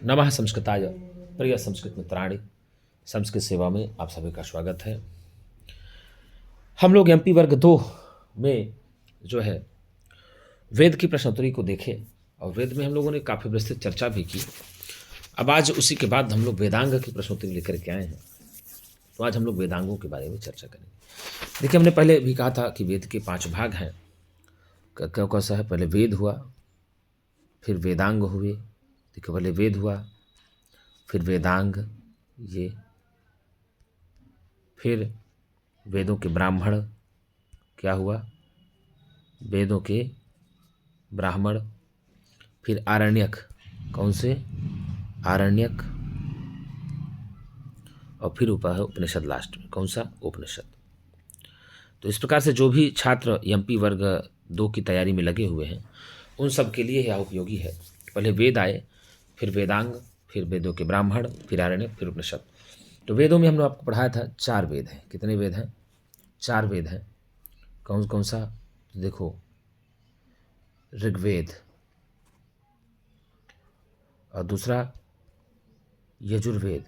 नमः संस्कृताय प्रिय संस्कृत मित्राणि, संस्कृत सेवा में आप सभी का स्वागत है। हम लोग एमपी वर्ग 2 में जो है वेद की प्रश्नोत्तरी को देखे और वेद में हम लोगों ने काफ़ी विस्तृत चर्चा भी की। अब आज उसी के बाद हम लोग वेदांग की प्रश्नोत्तरी लेकर के आए हैं, तो आज हम लोग वेदांगों के बारे में चर्चा करेंगे। देखिए, हमने पहले भी कहा था कि वेद के 5 भाग हैं। क्या कैसा है, पहले वेद हुआ, फिर वेदांग हुए। देखिए, पहले वेद हुआ, फिर वेदांग, ये फिर वेदों के ब्राह्मण, क्या हुआ, वेदों के ब्राह्मण, फिर आरण्यक, कौन से, आरण्यक, और फिर ऊपर है उपनिषद लास्ट में, कौन सा, उपनिषद। तो इस प्रकार से जो भी छात्र एमपी वर्ग 2 की तैयारी में लगे हुए हैं उन सब के लिए यह उपयोगी है। पहले वेद आए, फिर वेदांग, फिर वेदों के ब्राह्मण, फिर आरण्यक, फिर उपनिषद। तो वेदों में हमने आपको पढ़ाया था 4 वेद हैं। कितने वेद हैं? 4 वेद हैं। कौन कौन सा? तो देखो, ऋग्वेद, और दूसरा यजुर्वेद,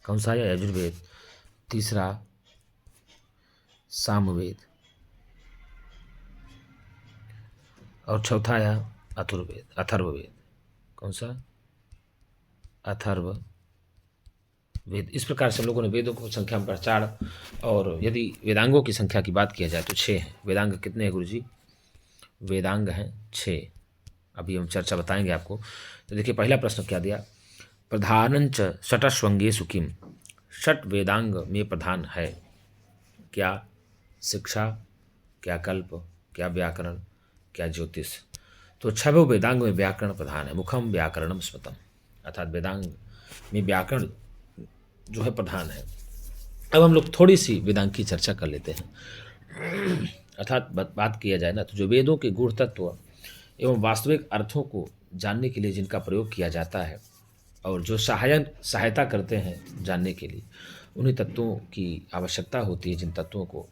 कौन सा है? यजुर्वेद। तीसरा सामवेद, और चौथा है अथर्ववेद, अथर्ववेद। कौन सा? अथर्ववेद। इस प्रकार से हम लोगों ने वेदों को संख्या में 4, और यदि वेदांगों की संख्या की बात किया जाए तो 6 हैं। वेदांग कितने हैं गुरुजी? वेदांग हैं 6। अभी हम चर्चा बताएंगे आपको। तो देखिए, पहला प्रश्न क्या दिया, प्रधानंच षटस्वंगेषु किम, षट वेदांग में प्रधान है क्या? शिक्षा, क्या कल्प, क्या व्याकरण, क्या ज्योतिष। तो 6 वेदांग में व्याकरण प्रधान है। मुखम व्याकरणम स्मृतम, अर्थात वेदांग में व्याकरण जो है प्रधान है। अब हम लोग थोड़ी सी वेदांग की चर्चा कर लेते हैं। अर्थात बात किया जाए ना, तो जो वेदों के गूढ़ तत्व एवं वास्तविक अर्थों को जानने के लिए जिनका प्रयोग किया जाता है और जो सहायता करते हैं जानने के लिए, उन्हीं तत्वों की आवश्यकता होती है। जिन तत्वों को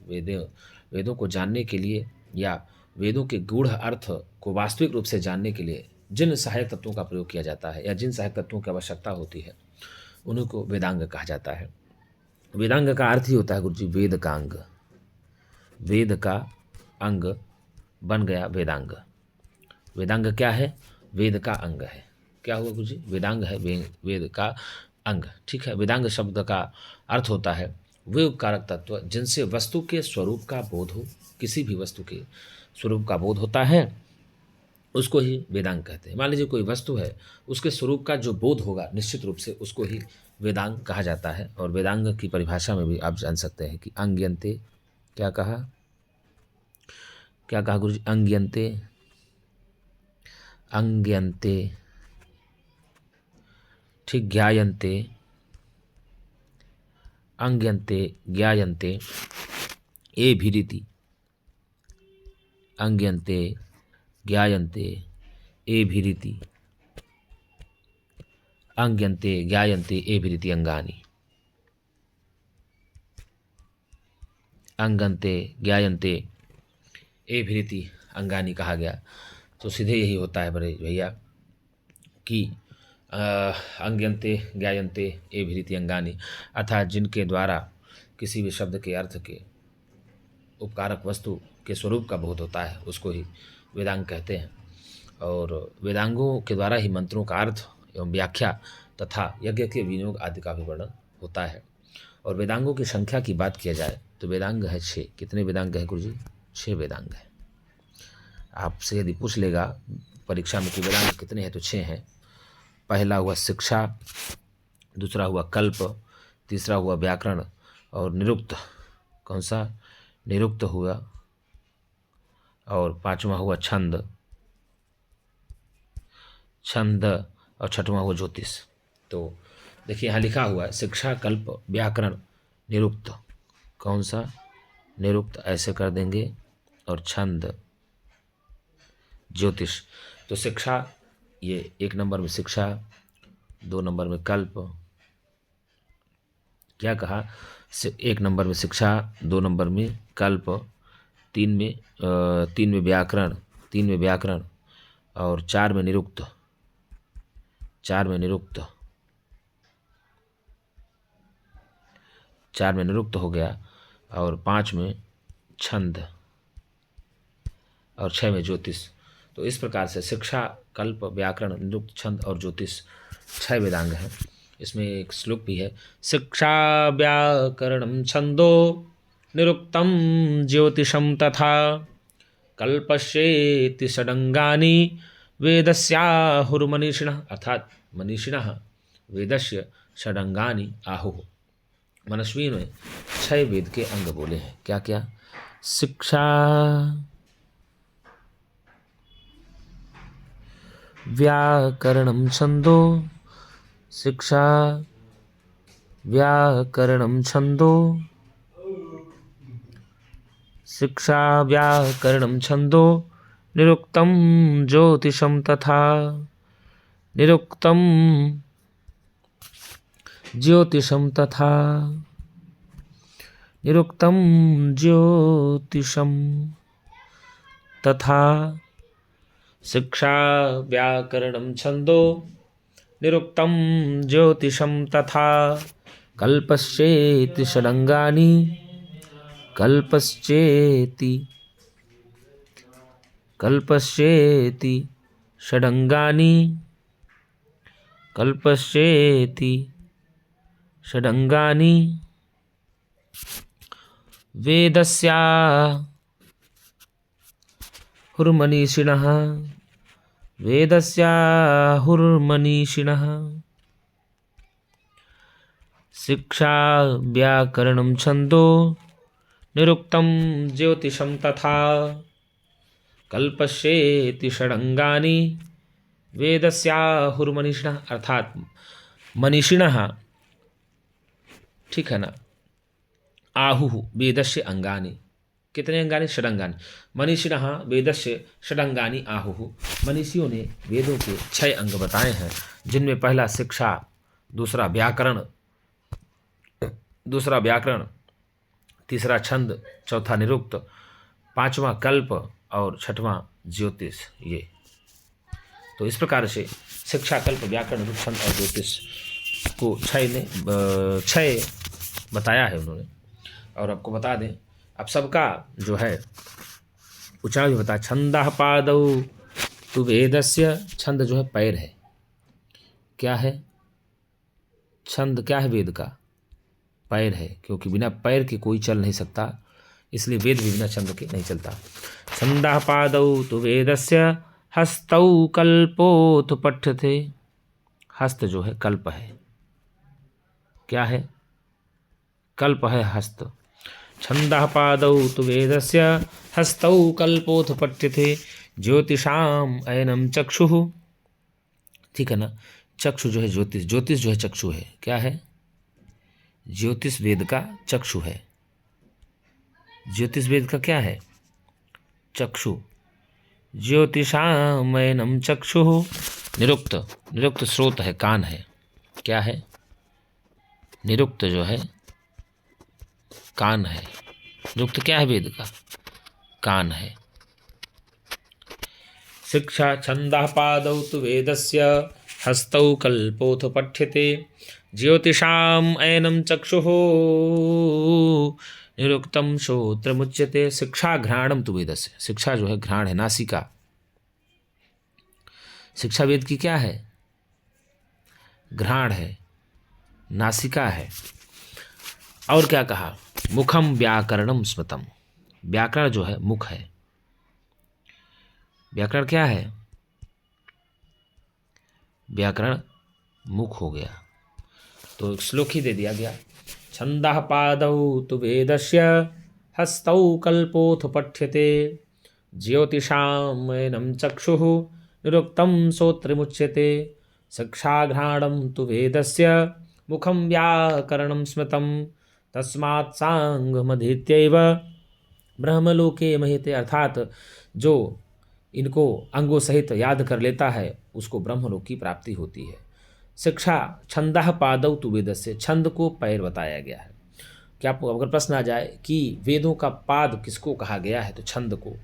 वेदों को जानने के लिए या वेदों के गूढ़ अर्थ को वास्तविक रूप से जानने के लिए जिन सहायक तत्वों का प्रयोग किया जाता है या जिन सहायक तत्वों की आवश्यकता होती है, उन्हीं को वेदांग कहा जाता है। वेदांग का अर्थ ही होता है गुरुजी वेद का अंग। वेद का अंग बन गया वेदांग। वेदांग क्या है? वेद का अंग है। क्या हुआ गुरुजी? वेदांग है वेद का अंग। ठीक है। वेदांग शब्द का अर्थ होता है वे उपकारक तत्व जिनसे वस्तु के स्वरूप का बोध हो। किसी भी वस्तु के स्वरूप का बोध होता है, उसको ही वेदांग कहते हैं। मान लीजिए कोई वस्तु है, उसके स्वरूप का जो बोध होगा निश्चित रूप से उसको ही वेदांग कहा जाता है। और वेदांग की परिभाषा में भी आप जान सकते हैं कि अंग्यंते, क्या कहा, क्या कहा गुरुजी? अंग्यंते, अंग्यंते, ठीक, ज्ञायन्ते, अंग्यन्ते, ज्ञायन्ते एभिरिति, अंग्यन्ते, ज्ञायन्ते एभिरिति, अंग्यन्ते, ज्ञायन्ते एभिरिति अंगानि, अंगन्ते, ज्ञायन्ते एभिरिति अंगानि कहा गया। तो सीधे यही होता है बड़े भैया कि अंग्यन्ते, ज्ञायन्ते एभिरिति अंगानि, अर्थात जिनके द्वारा किसी भी शब्द के अर्थ के उपकारक वस्तु के स्वरूप का बोध होता है उसको ही वेदांग कहते हैं। और वेदांगों के द्वारा ही मंत्रों का अर्थ एवं व्याख्या तथा यज्ञ के विनियोग आदि का भी वर्णन होता है। और वेदांगों की संख्या की बात किया जाए तो वेदांग है 6। कितने वेदांग हैं गुरुजी? 6 वेदांग हैं। आपसे यदि पूछ लेगा परीक्षा में कि वेदांग कितने हैं, तो 6 हैं। पहला हुआ शिक्षा, दूसरा हुआ कल्प, तीसरा हुआ व्याकरण, और निरुक्त, कौन सा? निरुक्त हुआ, और 5वां हुआ छंद, छंद, और 6वां हुआ ज्योतिष। तो देखिए यहाँ लिखा हुआ है शिक्षा, कल्प, व्याकरण, निरुक्त, कौन सा? निरुक्त, ऐसे कर देंगे, और छंद, ज्योतिष। तो शिक्षा, ये 1 नंबर में शिक्षा, 2 नंबर में कल्प, क्या कहा? 1 नंबर में शिक्षा, 2 नंबर में कल्प, तीन में व्याकरण, और चार में निरुक्त, चार में निरुक्त हो गया, और 5 में छंद, और 6 में ज्योतिष। तो इस प्रकार से शिक्षा, कल्प, व्याकरण, निरुक्त, छंद और ज्योतिष 6 वेदांग हैं। इसमें एक श्लोक भी है, शिक्षा व्याकरणं छंदो निरुक्तम ज्योतिषम तथा कल्पश्येति षडंगानि वेदस्याहुर्मनीषिणः। अर्थात मनीषिणः वेदस्य षडंगानि आहुः। मनस्वी ने 6 वेद के अंग बोले हैं। क्या क्या? शिक्षा, व्याकरणं छंदो, शिक्षा व्याकरणं छंदो, शिक्षा व्याकरणं छंदो निरुक्तं ज्योतिषं तथा निरुक्तं ज्योतिषं तथा निरुक्तं ज्योतिषं तथा शिक्षा व्याकरणं छंदो निरुक्तं ज्योतिषं तथा कल्पश्चेति षडंगानि कल्पश्चेति षडंगानि वेदस्याहुर्मनीषिणः शिक्षा व्याकरणं छंदो निरुक्तं ज्योतिषं तथा कल्पश्येति षडंगानि वेदस्याहुर्मनीषिणः। अर्थात मनीषिणः, ठीक है ना, आहुः वेदस्य अंगानि। कितने अंगानि? षडंगानि। मनीषिणः वेदस्य षडंगानि आहुः। मनीषियों ने वेदों के 6 अंग बताए हैं, जिनमें पहला शिक्षा, दूसरा व्याकरण, तीसरा छंद, चौथा निरुक्त, 5वां कल्प और 6वां ज्योतिष। ये तो इस प्रकार से शिक्षा, कल्प, व्याकरण, निरुक्त, छंद और ज्योतिष को 6 बताया है उन्होंने। और आपको बता दें, अब सबका जो है उच्चारण भी बता। छंदः पादौ तु वेदस्य, छंद जो है पैर है। क्या है? छंद क्या है? वेद का पैर है, क्योंकि बिना पैर के कोई चल नहीं सकता, इसलिए वेद भी बिना छंद के नहीं चलता। छंदः पादौ तु वेदस्य हस्तौ कल्पोऽथ पठ्यते। हस्त जो है कल्प है। क्या है? कल्प है हस्त। छंदः पादौ तु वेदस्य हस्तौ कल्पोऽथ पठ्यते ज्योतिषाम अयनम चक्षुः। ठीक है ना, चक्षु जो है ज्योतिष, ज्योतिष जो है चक्षु है। क्या है? ज्योतिष वेद का चक्षु है। ज्योतिष वेद का क्या है? चक्षु। ज्योतिषाम अयनम चक्षुः। निरुक्त, निरुक्त स्रोत है, कान है। क्या है? निरुक्त जो है कान है। निरुक्त क्या है? वेद का कान है। शिक्षा छंदः पादौ तु वेदस्य हस्तौ कल्पोऽथ पठ्यते ज्योतिषाम अयनम चक्षुः निरुक्तम श्रोत्रमुच्यते। शिक्षा घ्राणम तु वेदस्य। शिक्षा जो है घ्राण है, नासिका। शिक्षा वेद की क्या है? घ्राण है, नासिका है। और क्या कहा? मुखम व्याकरणम स्मृतम। व्याकरण जो है मुख है। व्याकरण क्या है? व्याकरण मुख हो गया। तो श्लोक ही दे दिया गया। छंदः पादौ तु वेदस्य हस्तौ कल्पोऽथ पठ्यते ज्योतिषाम अयनम चक्षुः निरुक्तं श्रोत्रमुच्यते। शिक्षाघ्राणं तु वेदस्य मुखं व्याकरणं स्मृतं तस्मात् सांगमधीत्यैव ब्रह्मलोके महिते। अर्थात जो इनको अंगों सहित याद कर लेता है उसको ब्रह्मलोक की प्राप्ति होती है। शिक्षा छंदः पादौ तु वेदस्य। छंद को पैर बताया गया है। क्या अगर प्रश्न आ जाए कि वेदों का पाद किसको कहा गया है, तो छंद को।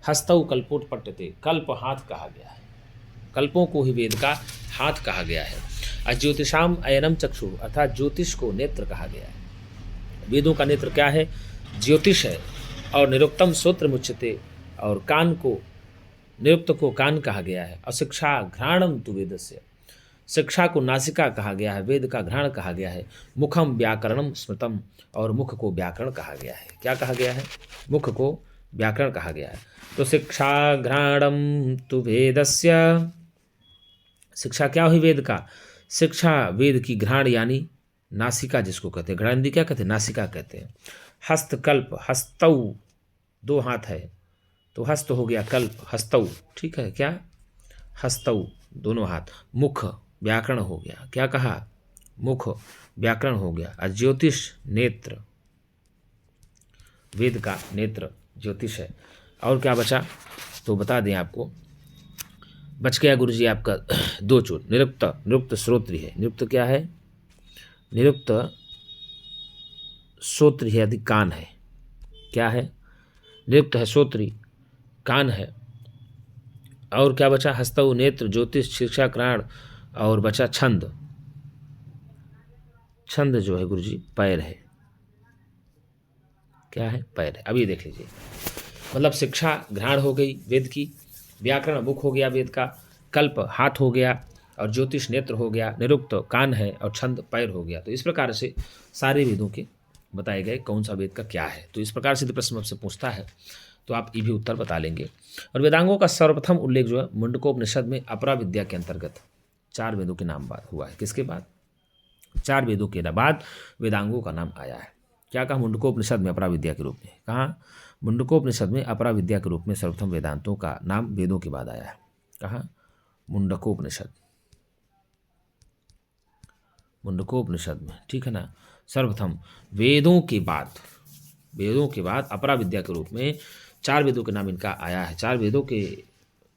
हस्तौ कल्पोट पट्टते, कल्प हाथ कहा गया है, कल्पों को ही वेद का हाथ कहा गया है। अज्योतिषाम अयनम चक्षु, अर्थात ज्योतिष को नेत्र कहा गया है। वेदों का नेत्र क्या है? ज्योतिष है। और निरुक्तम श्रोत्र मुच्यते, और कान को, निरुक्त को कान कहा गया है। और शिक्षा घ्राणम तु वेदस्य, शिक्षा को नासिका कहा गया है, वेद का घ्राण कहा गया है। मुखम व्याकरणम स्मृतम, और मुख को व्याकरण कहा गया है। क्या कहा गया है? मुख को व्याकरण कहा गया है। तो शिक्षा घ्राणम तु वेदस्य, शिक्षा क्या हुई वेद का? शिक्षा वेद की घ्राण यानी नासिका जिसको कहते हैं, घ्राणी क्या कहते हैं? नासिका कहते हैं। हस्तकल्प, हस्तौ दो हाथ है तो हस्त हो गया कल्प, हस्तौ, ठीक है क्या? हस्तौ दोनों हाथ। मुख व्याकरण हो गया, क्या कहा? मुख व्याकरण हो गया। और ज्योतिष नेत्र, वेद का नेत्र ज्योतिष है। और क्या बचा तो बता दें आपको, बच गया गुरुजी आपका दो चूर। निरुक्त, निरुक्त श्रोत्री है। निरुक्त क्या है? निरुक्त श्रोत्री है, यदि कान है। क्या है? निरुक्त है श्रोत्री, कान है। और क्या बचा? हस्तौ नेत्र, ज्योतिष, शिक्षा घ्राण, और बचा छंद। छंद जो है गुरुजी पैर है। क्या है? पैर है। अभी देख लीजिए, मतलब शिक्षा घ्राण हो गई वेद की, व्याकरण मुख हो गया वेद का, कल्प हाथ हो गया, और ज्योतिष नेत्र हो गया, निरुक्त कान है, और छंद पैर हो गया। तो इस प्रकार से सारे वेदों के बताए गए कौन सा वेद का क्या है। तो इस प्रकार से यदि प्रश्न आपसे पूछता है तो आप ये भी उत्तर बता लेंगे। और वेदांगों का सर्वप्रथम उल्लेख जो है मुंडकोपनिषद में अपरा विद्या के अंतर्गत 4 वेदों के नाम बाद हुआ है। किसके बाद? 4 वेदों के बाद वेदांगों का नाम आया है। क्या कहा? मुंडकोपनिषद में अपरा विद्या के रूप में। कहाँ? मुंडकोपनिषद में अपरा विद्या के रूप में सर्वप्रथम वेदांतों का नाम वेदों के बाद आया है। कहाँ? मुंडकोपनिषद, मुंडकोपनिषद में, ठीक है ना। सर्वप्रथम वेदों के बाद, वेदों के बाद अपरा विद्या के रूप में 4 वेदों के नाम इनका आया है। 4 वेदों के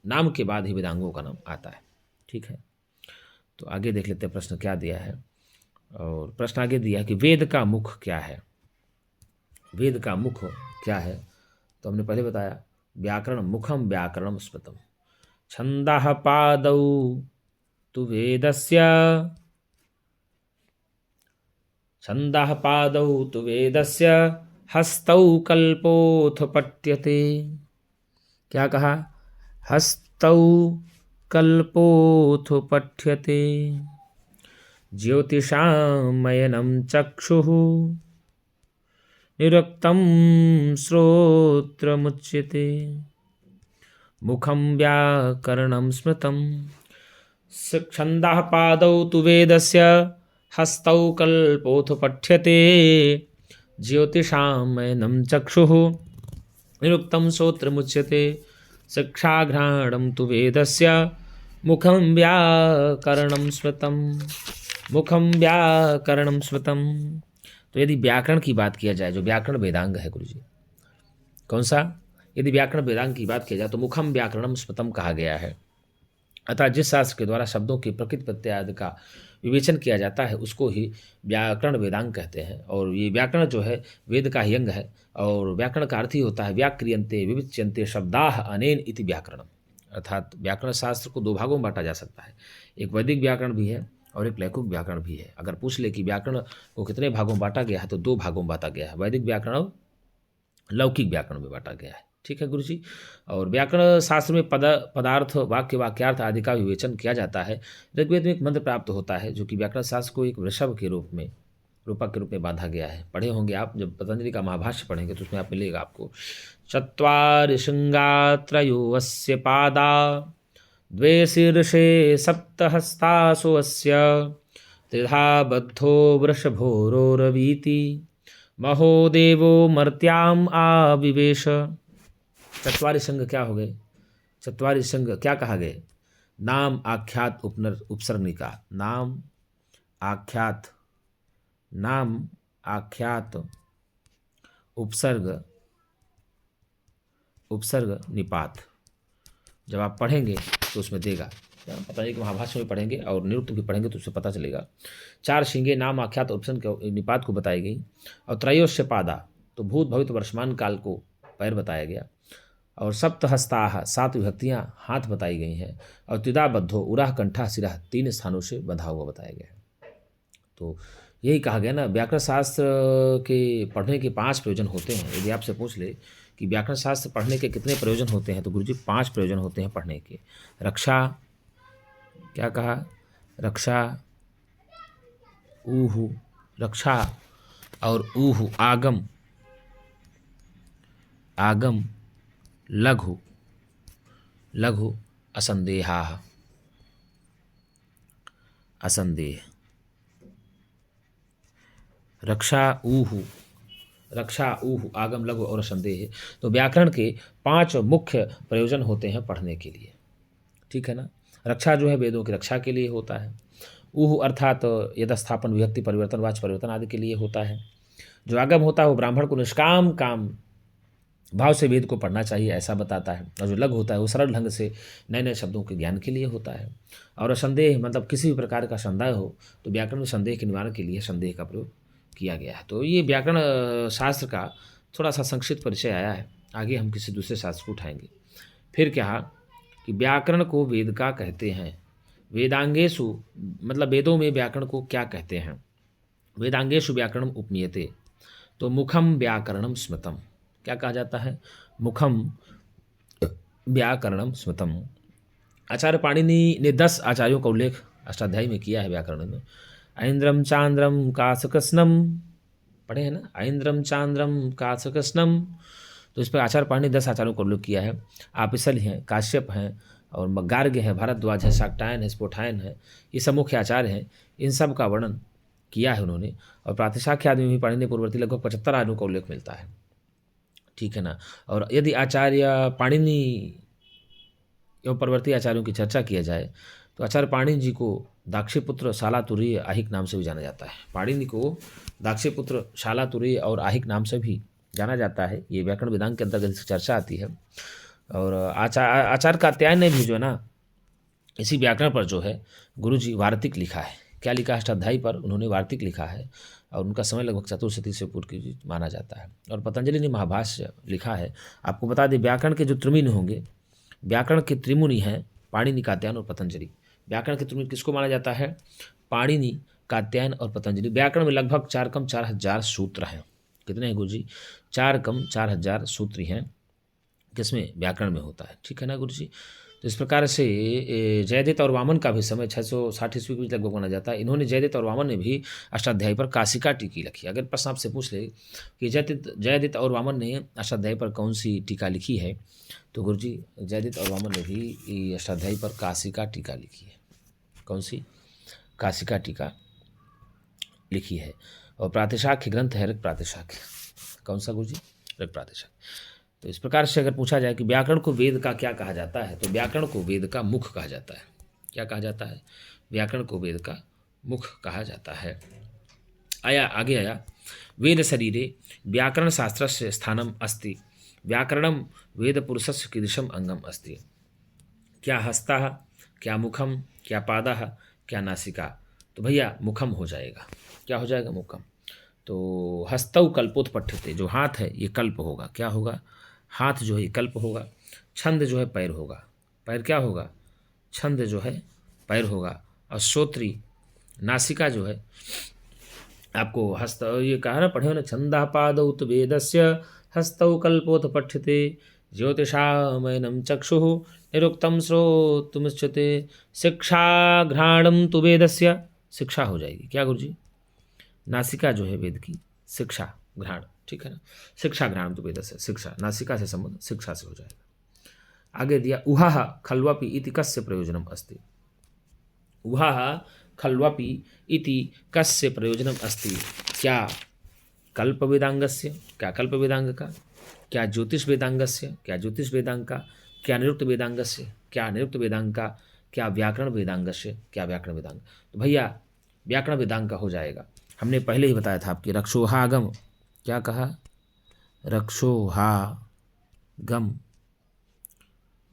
नाम के बाद ही वेदांगों का नाम आता है, ठीक है। तो आगे देख लेते हैं प्रश्न क्या दिया है। और प्रश्न आगे दिया कि वेद का मुख क्या है? वेद का मुख क्या है? तो हमने पहले बताया व्याकरण, मुखम व्याकरणम स्मृतम। छंदः पादौ तु वेदस्य, छंदः पादौ तु वेदस्य, हस्तौ कल्पोऽथ पठ्यते। क्या कहा? हस्तौ कल्पोऽथ पठ्यते, ज्योतिषामयनं चक्षुः, निरुक्तं श्रोत्रमुच्यते, मुखं व्याकरणं स्मृतं। छंदः पादौ तु वेदस्य, हस्तौ कल्पोऽथ पठ्यते, ज्योतिषामयनं चक्षुः, निरुक्तं श्रोत्रमुच्यते, शिक्षाघ्राणं तु वेदस्य, मुखं व्याकरणं स्मृतं, मुखं व्याकरणं स्मृतं। तो यदि व्याकरण की बात किया जाए, जो व्याकरण वेदांग है गुरुजी, कौन सा? यदि व्याकरण वेदांग की बात की जाए तो मुखम व्याकरणम स्मृतम कहा गया है। अर्थात जिस शास्त्र के द्वारा शब्दों की प्रकृति प्रत्यय आदि का विवेचन किया जाता है उसको ही व्याकरण वेदांग कहते हैं। और ये व्याकरण जो है वेद का ही अंग है। और व्याकरण का अर्थ ही होता है व्याक्रियन्ते विविच्यन्ते शब्दाः अनेन इति व्याकरणम। अर्थात व्याकरण शास्त्र को 2 भागों में बांटा जा सकता है। एक वैदिक व्याकरण भी है और एक लौकिक व्याकरण भी है। अगर पूछ ले कि व्याकरण को कितने भागों में बांटा गया है तो 2 भागों में बांटा गया है, वैदिक व्याकरण और लौकिक व्याकरण में बांटा गया है, ठीक है गुरुजी। और व्याकरण शास्त्र में पदार्थ, वाक्य, वाक्यार्थ आदि का विवेचन किया जाता है। ऋग्वेद में एक मंत्र प्राप्त होता है जो कि व्याकरण शास्त्र को एक वृषभ के रूप में, रूपक के रूप में बांधा गया है। पढ़े होंगे आप, जब पतंजलि का महाभाष्य पढ़ेंगे तो उसमें आप मिलेगा आपको। चत्वारि शृंगा त्रयो अस्य पादा, द्वे शीर्षे सप्तहस्तासु अस्य, त्रिधा बद्धो वृषभोरोरवीति, महोदेवो मर्त्याम आविवेश। चत्वारि संघ क्या हो गए? चत्वारि संघ क्या कहा गए? नाम आख्यात उपसर्गनिका, नाम आख्यात, नाम आख्यात उपसर्ग, उपसर्ग निपात। जब आप पढ़ेंगे तो उसमें देगा, पतंजलि के महाभाष्य में पढ़ेंगे और निरुक्त भी पढ़ेंगे तो उससे पता चलेगा। 4 शिंगे नाम आख्यात उपसन के निपात को बताई गई, और त्रयोश्य पादा तो भूत भविष्य वर्तमान काल को पैर बताया गया, और सप्तहस्ताह 7 विभक्तियाँ हाथ बताई गई हैं, और त्रिदाबद्धो उराह कंठा सिराह 3 स्थानों से बंधा हुआ बताया गया है। तो यही कहा गया ना, व्याकरण शास्त्र के पढ़ने के 5 प्रयोजन होते हैं। यदि आपसे पूछ ले कि व्याकरण शास्त्र पढ़ने के कितने प्रयोजन होते हैं, तो गुरुजी 5 प्रयोजन होते हैं पढ़ने के। रक्षा, क्या कहा, रक्षा ऊहु, रक्षा और ऊहु आगम, आगम लघु, लघु असंदेहा, असंदेह, रक्षा ऊहु, रक्षा ऊहु आगम लघु और संदेह। तो व्याकरण के 5 मुख्य प्रयोजन होते हैं पढ़ने के लिए, ठीक है ना। रक्षा जो है वेदों की रक्षा के लिए होता है। ऊहु अर्थात यथास्थापन विभक्ति परिवर्तन वाच परिवर्तन आदि के लिए होता है। जो आगम होता है वो ब्राह्मण को निष्काम काम भाव से वेद को पढ़ना चाहिए ऐसा बताता है, और जो लघु होता है वो सरल ढंग से नए नए शब्दों के ज्ञान के लिए होता है। और संदेह मतलब किसी भी प्रकार का संदेह हो तो व्याकरण में संदेह के निवारण के लिए संदेह का प्रयोग किया गया है। तो ये व्याकरण शास्त्र का थोड़ा सा संक्षिप्त परिचय आया है। आगे हम किसी दूसरे शास्त्र को उठाएंगे। फिर क्या कि व्याकरण को वेद का कहते हैं। वेदांगेषु मतलब वेदों में व्याकरण को क्या कहते हैं। वेदांगेषु व्याकरणम उपमीयते, तो मुखम व्याकरणम स्मृतम, क्या कहा जाता है, मुखम व्याकरणम स्मृतम। आचार्य पाणिनि ने 10 आचार्यों का उल्लेख अष्टाध्यायी में किया है व्याकरण में। ऐन्द्रम चांद्रम काशकृष्णम, पढ़े हैं ना, ऐन्द्रम चांद्रम काशकृष्णम। तो इस पर आचार्य पाणिनि 10 आचार्यों का उल्लेख किया है। आपिसल हैं, काश्यप हैं, और गार्ग्य है, भारद्वाज है, शाक्टायन है, स्फोटायन है, ये सब मुख्य आचार्य हैं। इन सब का वर्णन किया है उन्होंने। और प्रातिशाख्य आदि में भी पाणिनि पूर्ववर्ती लगभग 75 आचार्यों का उल्लेख मिलता है, ठीक है ना। और यदि आचार्य पाणिनि एवं परवर्ती आचार्यों की चर्चा किया जाए तो आचार्य पाणिनि जी को दाक्षीपुत्र शालातुरीय आहिक नाम से भी जाना जाता है। पाणिनि को दाक्षीपुत्र शालातुरीय और आहिक नाम से भी जाना जाता है। ये व्याकरण वेदांग के अंतर्गत इसकी चर्चा आती है। और आचार्य कात्यायन ने भी जो है ना इसी व्याकरण पर जो है गुरुजी वार्तिक लिखा है। क्या लिखा है, अष्टाध्यायी पर उन्होंने वार्तिक लिखा है, और उनका समय लगभग चतुर्शती से पूर्व की माना जाता है। और पतंजलि ने महाभाष्य लिखा है। आपको बता दें व्याकरण के जो त्रिमुनि होंगे, व्याकरण के त्रिमुनि हैं पाणिनि, कात्यायन और पतंजलि। व्याकरण के त्रिमुनि किसको माना जाता है, पाणिनि, कात्यायन और पतंजलि। व्याकरण में लगभग 4 कम 4000 सूत्र हैं। कितने हैं गुरुजी, 4 कम 4000 सूत्र हैं किसमें, व्याकरण में होता है, ठीक है ना गुरुजी। तो इस प्रकार से जयदेव और वामन का भी समय 660 ईस्वी के बीच लगभग माना जाता है। इन्होंने जयदेव और वामन ने भी अष्टाध्यायी पर काशिका टीकी लिखी। अगर प्रश्न आपसे पूछ ले कि जयदेव और वामन ने अष्टाध्यायी पर कौन सी टीका लिखी है, तो गुरुजी जयदेव और वामन ने भी अष्टाध्यायी पर काशिका टीका लिखी है। कौन सी, काशिका टीका लिखी है। और प्रातिशाख्य ग्रंथ है ऋक् प्रातिशाख्य। कौन सा गुरुजी, ऋक् प्रातिशाख्य। तो इस प्रकार से अगर पूछा जाए कि व्याकरण को वेद का क्या कहा जाता है, तो व्याकरण को वेद का मुख कहा जाता है। क्या कहा जाता है, व्याकरण को वेद का मुख कहा जाता है। आगे आया वेद शरीरे व्याकरण शास्त्रस्य स्थानम अस्ति, व्याकरणम वेद पुरुषस्य कीदृशम अंगम अस्ति। क्या हस्तः, क्या मुखम, क्या पादः, क्या नासिका। तो भैया मुखम हो जाएगा। क्या हो जाएगा, मुखम। तो हस्तौ कल्पोत्पठ्यते, जो हाथ है ये कल्प होगा। क्या होगा, हाथ जो है कल्प होगा। छंद जो है पैर होगा। पैर क्या होगा, छंद जो है पैर होगा। और श्रोत्री, नासिका जो है आपको हस्त, ये कहा ना, पढ़े हो ना, छंदा पादौ तु वेदस्य हस्तौ कल्पोत्पठ्यते ज्योतिषामयनं चक्षुः निरुक्तं श्रोतुमुच्यते शिक्षा घ्राणं तु वेदस्य। शिक्षा हो जाएगी। क्या गुरुजी, नासिका जो है वेद की, शिक्षा घ्राण, ठीक है ना। शिक्षा घ्राण तो वेद से, शिक्षा नासिका से संबंध शिक्षा से हो जाएगा। आगे दिया उहा खल्वापि इति कस्य प्रयोजनम अस्ति। उहा खल्वापि इति कस्य प्रयोजनम अस्ति। क्या कल्प वेदांगस्य, क्या कल्प वेदांग का, क्या ज्योतिष वेदांगस्य, क्या ज्योतिष वेदांग का, क्या निरुक्त वेदांगस्य, क्या निरुक्त वेदांग का, क्या व्याकरण वेदांगस्य, क्या व्याकरण वेदांग। तो भैया व्याकरण वेदांग का हो जाएगा। हमने पहले ही बताया था आपकी रक्षोहागम, क्या कहा, रक्षोहागम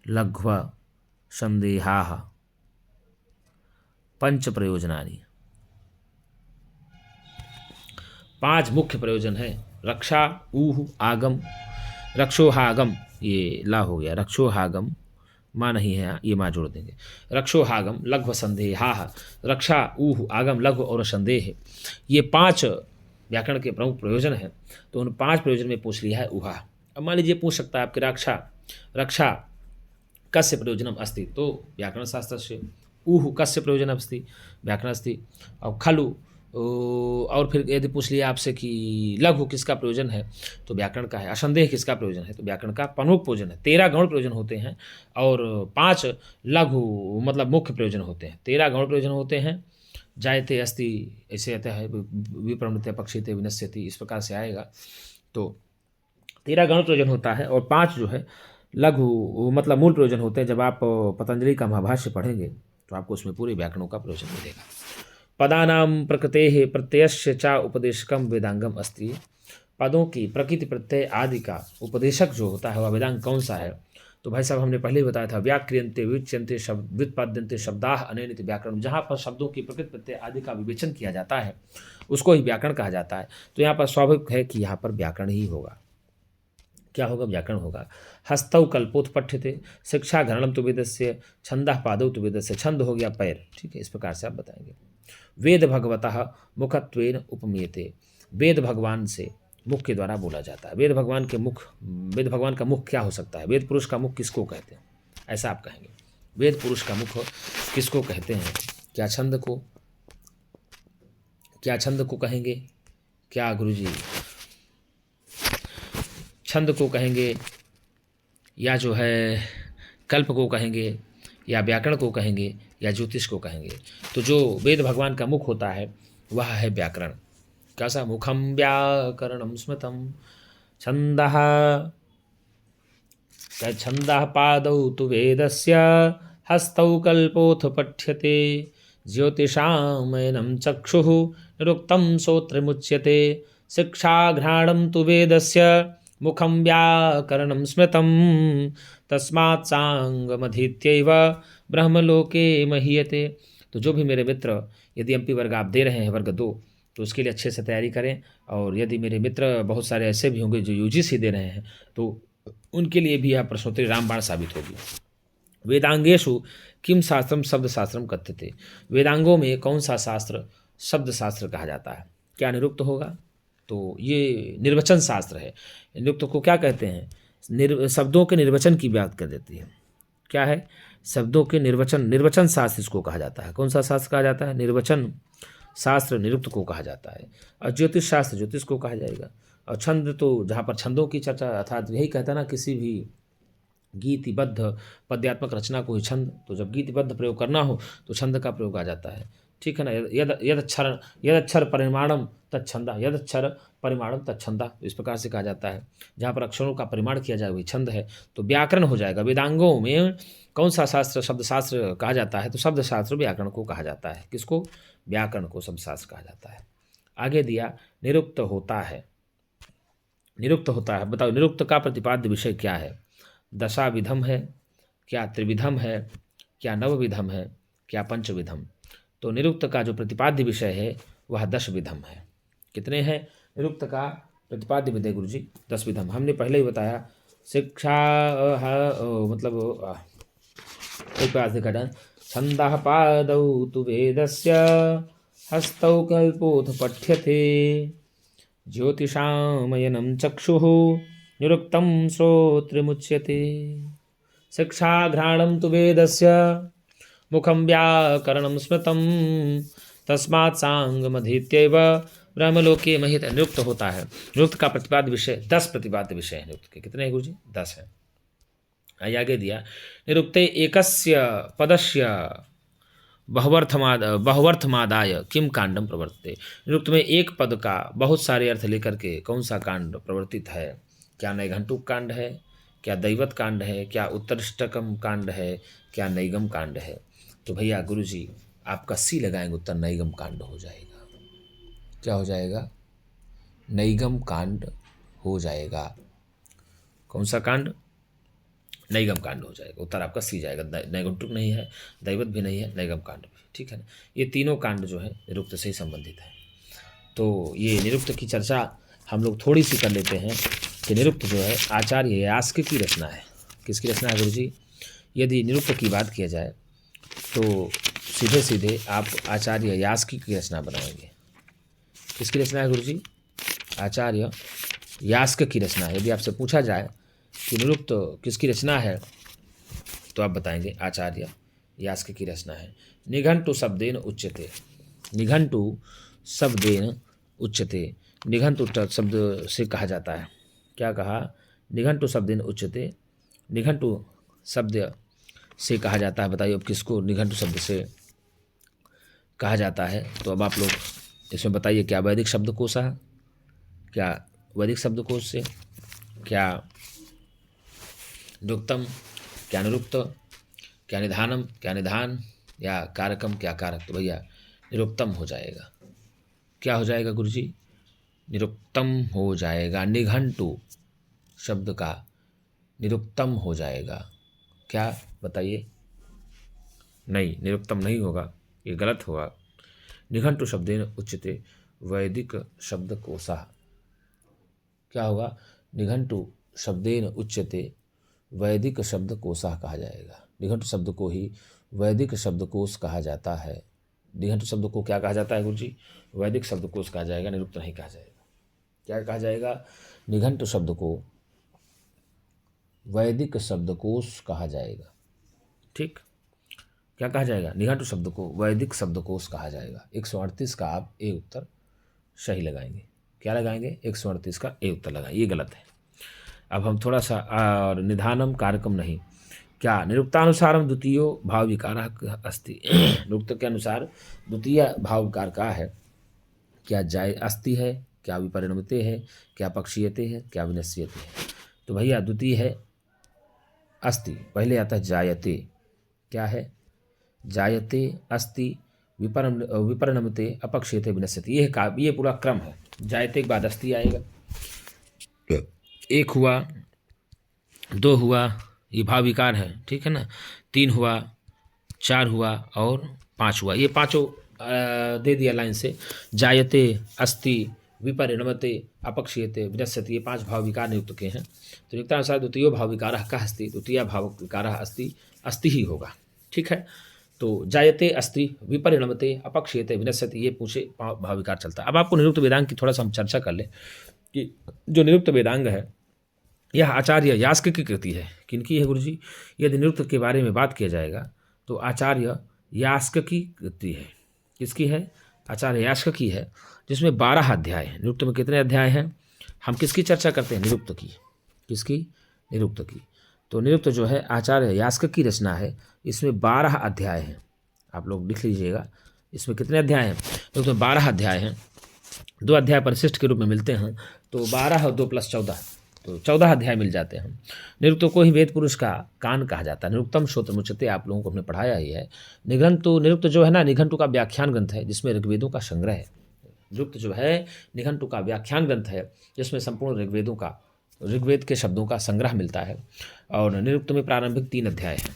लघ्व संदेहा, पंच प्रयोजनानि, 5 मुख्य प्रयोजन है। रक्षा, ऊह, आगम, रक्षोहागम, ये ला हो गया, रक्षोहागम, माँ नहीं है, ये माँ जोड़ देंगे। रक्षोहागम, लघ्व, संदेह, रक्षा, ऊह, आगम, लघ्व और संदेह, ये 5 व्याकरण के प्रमुख प्रयोजन हैं। तो उन 5 प्रयोजन में पूछ लिया है उहा। अब मान लीजिए पूछ सकता है आपके रक्षा कस्य प्रयोजनम अस्ति, तो व्याकरण शास्त्र से। ऊह कस्य प्रयोजनम अस्ति, व्याकरण अस्ति। और खलु, और फिर यदि पूछ लिया आपसे कि लघु किसका प्रयोजन है, तो व्याकरण का है। असंदेह किसका प्रयोजन है, तो व्याकरण का प्रमुख प्रयोजन है। 13 गौण प्रयोजन होते हैं और 5 लघु मतलब मुख्य प्रयोजन होते हैं। 13 गौण प्रयोजन होते हैं। जायते अस्ति, ऐसे आता है, विप्रमृत्य पक्षिते विनश्यति, इस प्रकार से आएगा। तो 13 गौण प्रयोजन होता है और 5 जो है लघु मतलब मूल प्रयोजन होते हैं। जब आप पतंजलि का महाभाष्य पढ़ेंगे तो आपको उसमें पूरे व्याकरणों का प्रयोजन मिलेगा। पदानां प्रकृतेः प्रत्ययस्य च उपदेशकम वेदांगम अस्ति, पदों की प्रकृति प्रत्यय आदि का उपदेशक जो होता है वह वेदांग कौन सा है, तो भाई साहब हमने पहले ही बताया था, व्याक्रियन्ते विच्यन्ते शब्द व्युत्पाद्यन्ते शब्दाः अनेन व्याकरण, जहाँ पर शब्दों की प्रकृति प्रत्यय आदि का विवेचन किया जाता है उसको ही व्याकरण कहा जाता है। तो यहाँ पर स्वाभाविक है कि यहाँ पर व्याकरण ही होगा। क्या होगा, व्याकरण होगा। हस्तौ कल्पोथ पठ्यते, शिक्षा घरणम तु वेदस्य, छंदः पादौ तु वेदस्य, छंद हो गया पैर, ठीक है, इस प्रकार से आप बताएंगे। वेद भगवतः मुखत्वेन उपमीयते, वेद भगवान से मुख के द्वारा बोला जाता है। वेद भगवान के मुख, वेद भगवान का मुख क्या हो सकता है, वेद पुरुष का मुख किसको कहते हैं, ऐसा आप कहेंगे। वेद पुरुष का मुख किसको कहते हैं, क्या छंद को, क्या छंद को कहेंगे, क्या गुरुजी छंद को कहेंगे, या जो है कल्प को कहेंगे, या व्याकरण को कहेंगे, या ज्योतिष को कहेंगे। तो जो वेद भगवान का मुख होता है वह है व्याकरण। कैसा, मुखम व्याकरणम स्मृतम, छंदः छंदः पादौ तु वेदस्य, हस्तौ कल्पोऽथ पठ्यते, ज्योतिषामयनं चक्षुः निरुक्तं श्रोत्रमुच्यते, शिक्षाघ्राणं तु वेदस्य, मुखं व्याकरणं स्मृतं, तस्मात् सांगमधीत्यैव ब्रह्मलोके महीयते। तो जो भी मेरे मित्र यदि एमपी वर्ग आप दे रहे हैं वर्ग 2, तो उसके लिए अच्छे से तैयारी करें। और यदि मेरे मित्र बहुत सारे ऐसे भी होंगे जो यूजीसी दे रहे हैं तो उनके लिए भी यह प्रश्नोत्तरी रामबाण साबित होगी। वेदांगेषु किम शास्त्रम शब्द शास्त्रम कथ्यते, वेदांगों में कौन सा शास्त्र शब्द शास्त्र कहा जाता है। क्या निरुक्त होगा, तो ये निर्वचन शास्त्र है। निरुक्त को क्या कहते हैं, शब्दों के निर्वचन की बात कर देती है। क्या है, शब्दों के निर्वचन, निर्वचन शास्त्र इसको कहा जाता है। कौन सा शास्त्र कहा जाता है, निर्वचन शास्त्र निरुक्त को कहा जाता है। और ज्योतिष शास्त्र ज्योतिष को कहा जाएगा। और छंद तो जहाँ पर छंदों की चर्चा, अर्थात यही कहता है ना, किसी भी गीतिबद्ध पद्यात्मक रचना को ही छंद, तो जब गीतिबद्ध प्रयोग करना हो तो छंद का प्रयोग आ जाता है, ठीक है ना। यदक्षर परिमाणम तत्छंदा, यदक्षर परिमाणम तत्छंदा, इस प्रकार से कहा जाता है। जहाँ पर अक्षरों का परिमाण किया जाए वही छंद है। तो व्याकरण हो जाएगा। वेदांगों में कौन सा शास्त्र शब्द शास्त्र कहा जाता है, तो शब्द शास्त्र व्याकरण को कहा जाता है। किसको, व्याकरण को शब्द शास्त्र कहा जाता है। आगे दिया निरुक्त होता है, निरुक्त होता है। बताओ निरुक्त का प्रतिपाद्य विषय क्या है, दशा विधम है, क्या त्रिविधम है, क्या नवविधम है, क्या पंचविधम। तो निरुक्त का जो प्रतिपाद्य विषय है वह 10 विधम है। कितने हैं निरुक्त का प्रतिपाद्य विषय गुरुजी, 10 विधम। हमने पहले ही बताया, शिक्षा मतलब एक बार देखा जाए, छंदः पादौ तु वेदस्य, हस्तौ कल्पोऽथ पठ्यते, ज्योतिषामयनं चक्षुः निरुक्तं श्रोत्रमुच्यते, शिक्षाघ्राणं तु वेदस्य, मुखं व्याकरणं स्मृतं, तस्मात् सांगमधीत्यैव ब्रह्मलोके महीयते। निरुक्त होता है। निरुक्त का प्रतिपाद्य विषय 10 प्रतिपाद्य विषय है निरुक्त के। कितने हैं गुरुजी, 10 है। आगे दिया, निरुक्ते एकस्य पदस्य बहुवर्थमादाय किम कांडम प्रवर्तते। निरुक्त में एक पद का बहुत सारे अर्थ लेकर के कौन सा कांड प्रवर्तित है। क्या नैघंटुक कांड है, क्या दैवत कांड है, क्या उत्तरष्टकम कांड है, क्या नैगम कांड है। तो भैया गुरुजी आपका सी लगाएंगे, उत्तर नैगम कांड हो जाएगा। क्या हो जाएगा, नैगम कांड हो जाएगा। कौन सा कांड, नैगम कांड हो जाएगा। उत्तर आपका सी जाएगा। नैघंटुक नहीं है, दैवत भी नहीं है, नैगम कांड भी, ठीक है ना। ये तीनों कांड जो है निरुक्त से ही संबंधित है। तो ये निरुक्त की चर्चा हम लोग थोड़ी सी कर लेते हैं कि निरुक्त जो है आचार्य यास्क की रचना है। किसकी रचना है गुरु जी? यदि निरुक्त की बात किया जाए तो सीधे सीधे आप आचार्य यास्क की रचना बनाएंगे। किसकी रचना है गुरु जी? आचार्य यास्क की रचना है। यदि आपसे पूछा जाए कि निरुक्त किसकी रचना है तो आप बताएंगे आचार्य यास्क की रचना है। निघंटु शब्देन उच्यते। निघंटु शब्देन उच्यते। निघंटु शब्द से कहा जाता है। क्या कहा? निघंटु शब्देन उच्यते। निघंटु शब्द से कहा जाता है। बताइए अब किसको निघंटु शब्द से कहा जाता है? तो अब आप लोग इसमें बताइए, क्या वैदिक शब्दकोश है? क्या वैदिक शब्दकोश से? क्या निरुक्तम? क्या निरुक्त? क्या निधानम? क्या निधान? या कारकम? क्या कारक? तो भैया निरुक्तम हो जाएगा। क्या हो जाएगा गुरुजी? निरुक्तम हो जाएगा। निघंटु शब्द का निरुक्तम हो जाएगा। क्या बताइए? नहीं, निरुक्तम नहीं होगा, ये गलत होगा। निघंटु शब्देन उच्यते वैदिक शब्दकोशः। क्या होगा? निघंटु शब्देन उच्यते वैदिक शब्दकोशः कहा जाएगा। निघंटु शब्द को ही वैदिक शब्दकोश कहा जाता है। निघंटु शब्द को क्या कहा जाता है गुरु जी? वैदिक शब्दकोश कहा जाएगा, निरुक्त नहीं कहा जाएगा। क्या कहा जाएगा? निघंटु शब्द को वैदिक शब्दकोश कहा जाएगा। ठीक, क्या कहा जाएगा? निघंटु शब्द को वैदिक शब्दकोश कहा जाएगा। 138 का आप ए उत्तर सही लगाएंगे। क्या लगाएंगे? 138 का ए उत्तर लगाएंगे। ये गलत है। अब हम थोड़ा सा और निधानम कारकम नहीं। क्या निरुक्तानुसारम द्वितीय भाव विकार अस्ति। निरुक्त के अनुसार द्वितीय भाव विकार का है। क्या जाय अस्ति है? क्या विपरिणमते है? क्या पक्षीयते है? क्या विनश्यते है? तो भैया द्वितीय है अस्ति। पहले आता है जायते। क्या है? जायते, अस्ति, विपरिणमते, अपक्षीयते, विनश्यते। ये पूरा क्रम है। जायते के बाद अस्ति आएगा। एक हुआ, दो हुआ, ये भाव विकार है, ठीक है ना। 3 हुआ, 4 हुआ और 5 हुआ। ये पांचों दे दिया लाइन से। जायते, अस्ति, विपरिणमते, अपक्षीयते, विनश्यति। ये 5 भाव विकार नियुक्त के हैं। तो नियुक्तानुसार द्वितीय भाव विकार का अस्ति, द्वितीय भाव विकार अस्ति, अस्ति ही होगा। ठीक है। तो जायते, अस्ति, विपरिणमते, अपक्षीयते, विनश्यति, ये पूछे भाव विकार चलता है। अब आपको निरुक्त वेदांग की थोड़ा सा हम चर्चा कर लें कि जो निरुक्त वेदांग है यह आचार्य यास्क की कृति है। किनकी है गुरुजी? यदि निरुक्त के बारे में बात किया जाएगा तो आचार्य यास्क की कृति है। किसकी है? आचार्य यास्क की है, जिसमें 12 अध्याय हैं। निरुक्त में कितने अध्याय हैं? हम किसकी चर्चा करते हैं? निरुक्त की। किसकी? निरुक्त की। तो निरुक्त जो है आचार्य यास्क की रचना है। इसमें 12 अध्याय हैं। आप लोग लिख लीजिएगा, इसमें कितने अध्याय हैं? निरुक्त में 12 अध्याय हैं। 2 अध्याय परिशिष्ट के रूप में मिलते हैं, तो 12 और 2 + 14, तो 14 अध्याय मिल जाते हैं। निरुक्त को ही वेद पुरुष का कान कहा जाता है। निरुक्तम श्रोत्रमुच्यते आप लोगों को हमने पढ़ाया ही है। निरुक्त जो है ना, निघंटु का व्याख्यान ग्रंथ है, जिसमें ऋग्वेदों का संग्रह है। निरुक्त जो है निघंटु का व्याख्यान ग्रंथ है, जिसमें संपूर्ण ऋग्वेद के शब्दों का संग्रह मिलता है। और निरुक्त में प्रारंभिक 3 अध्याय हैं।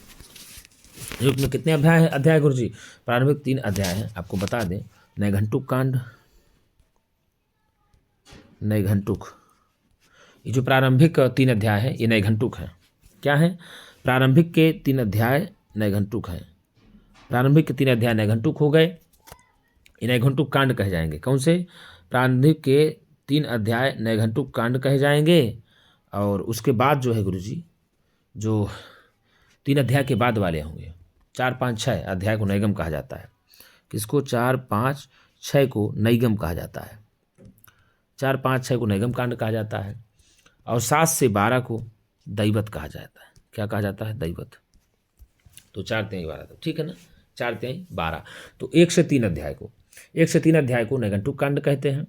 निरुक्त में कितने अध्याय गुरु जी? प्रारंभिक 3 अध्याय हैं। आपको बता दें, नैघंटुक कांड, नैघंटुक, ये जो प्रारंभिक 3 अध्याय हैं ये नैघंटुक हैं। क्या हैं? प्रारंभिक के 3 अध्याय नैघंटुक हैं। प्रारंभिक के 3 अध्याय नैघंटुक हो गए, ये नैघंटुक कांड कहे जाएंगे। कौन से? प्रारंभिक के 3 अध्याय नैघंटुक कांड कहे जाएंगे। और उसके बाद जो है गुरुजी, जो 3 अध्याय के बाद वाले होंगे, 4, 5, 6 अध्याय को नैगम कहा जाता है। किसको? 4, 5, 6 को नैगम कहा जाता है। 4, 5, 6 को नैगम कांड कहा जाता है। और 7 से 12 को दैवत कहा जाता है। क्या कहा जाता है? दैवत। तो 4 3 12, ठीक है ना। 4 3 12। तो 1 से 3 अध्याय को नैघंटुक कांड कहते हैं,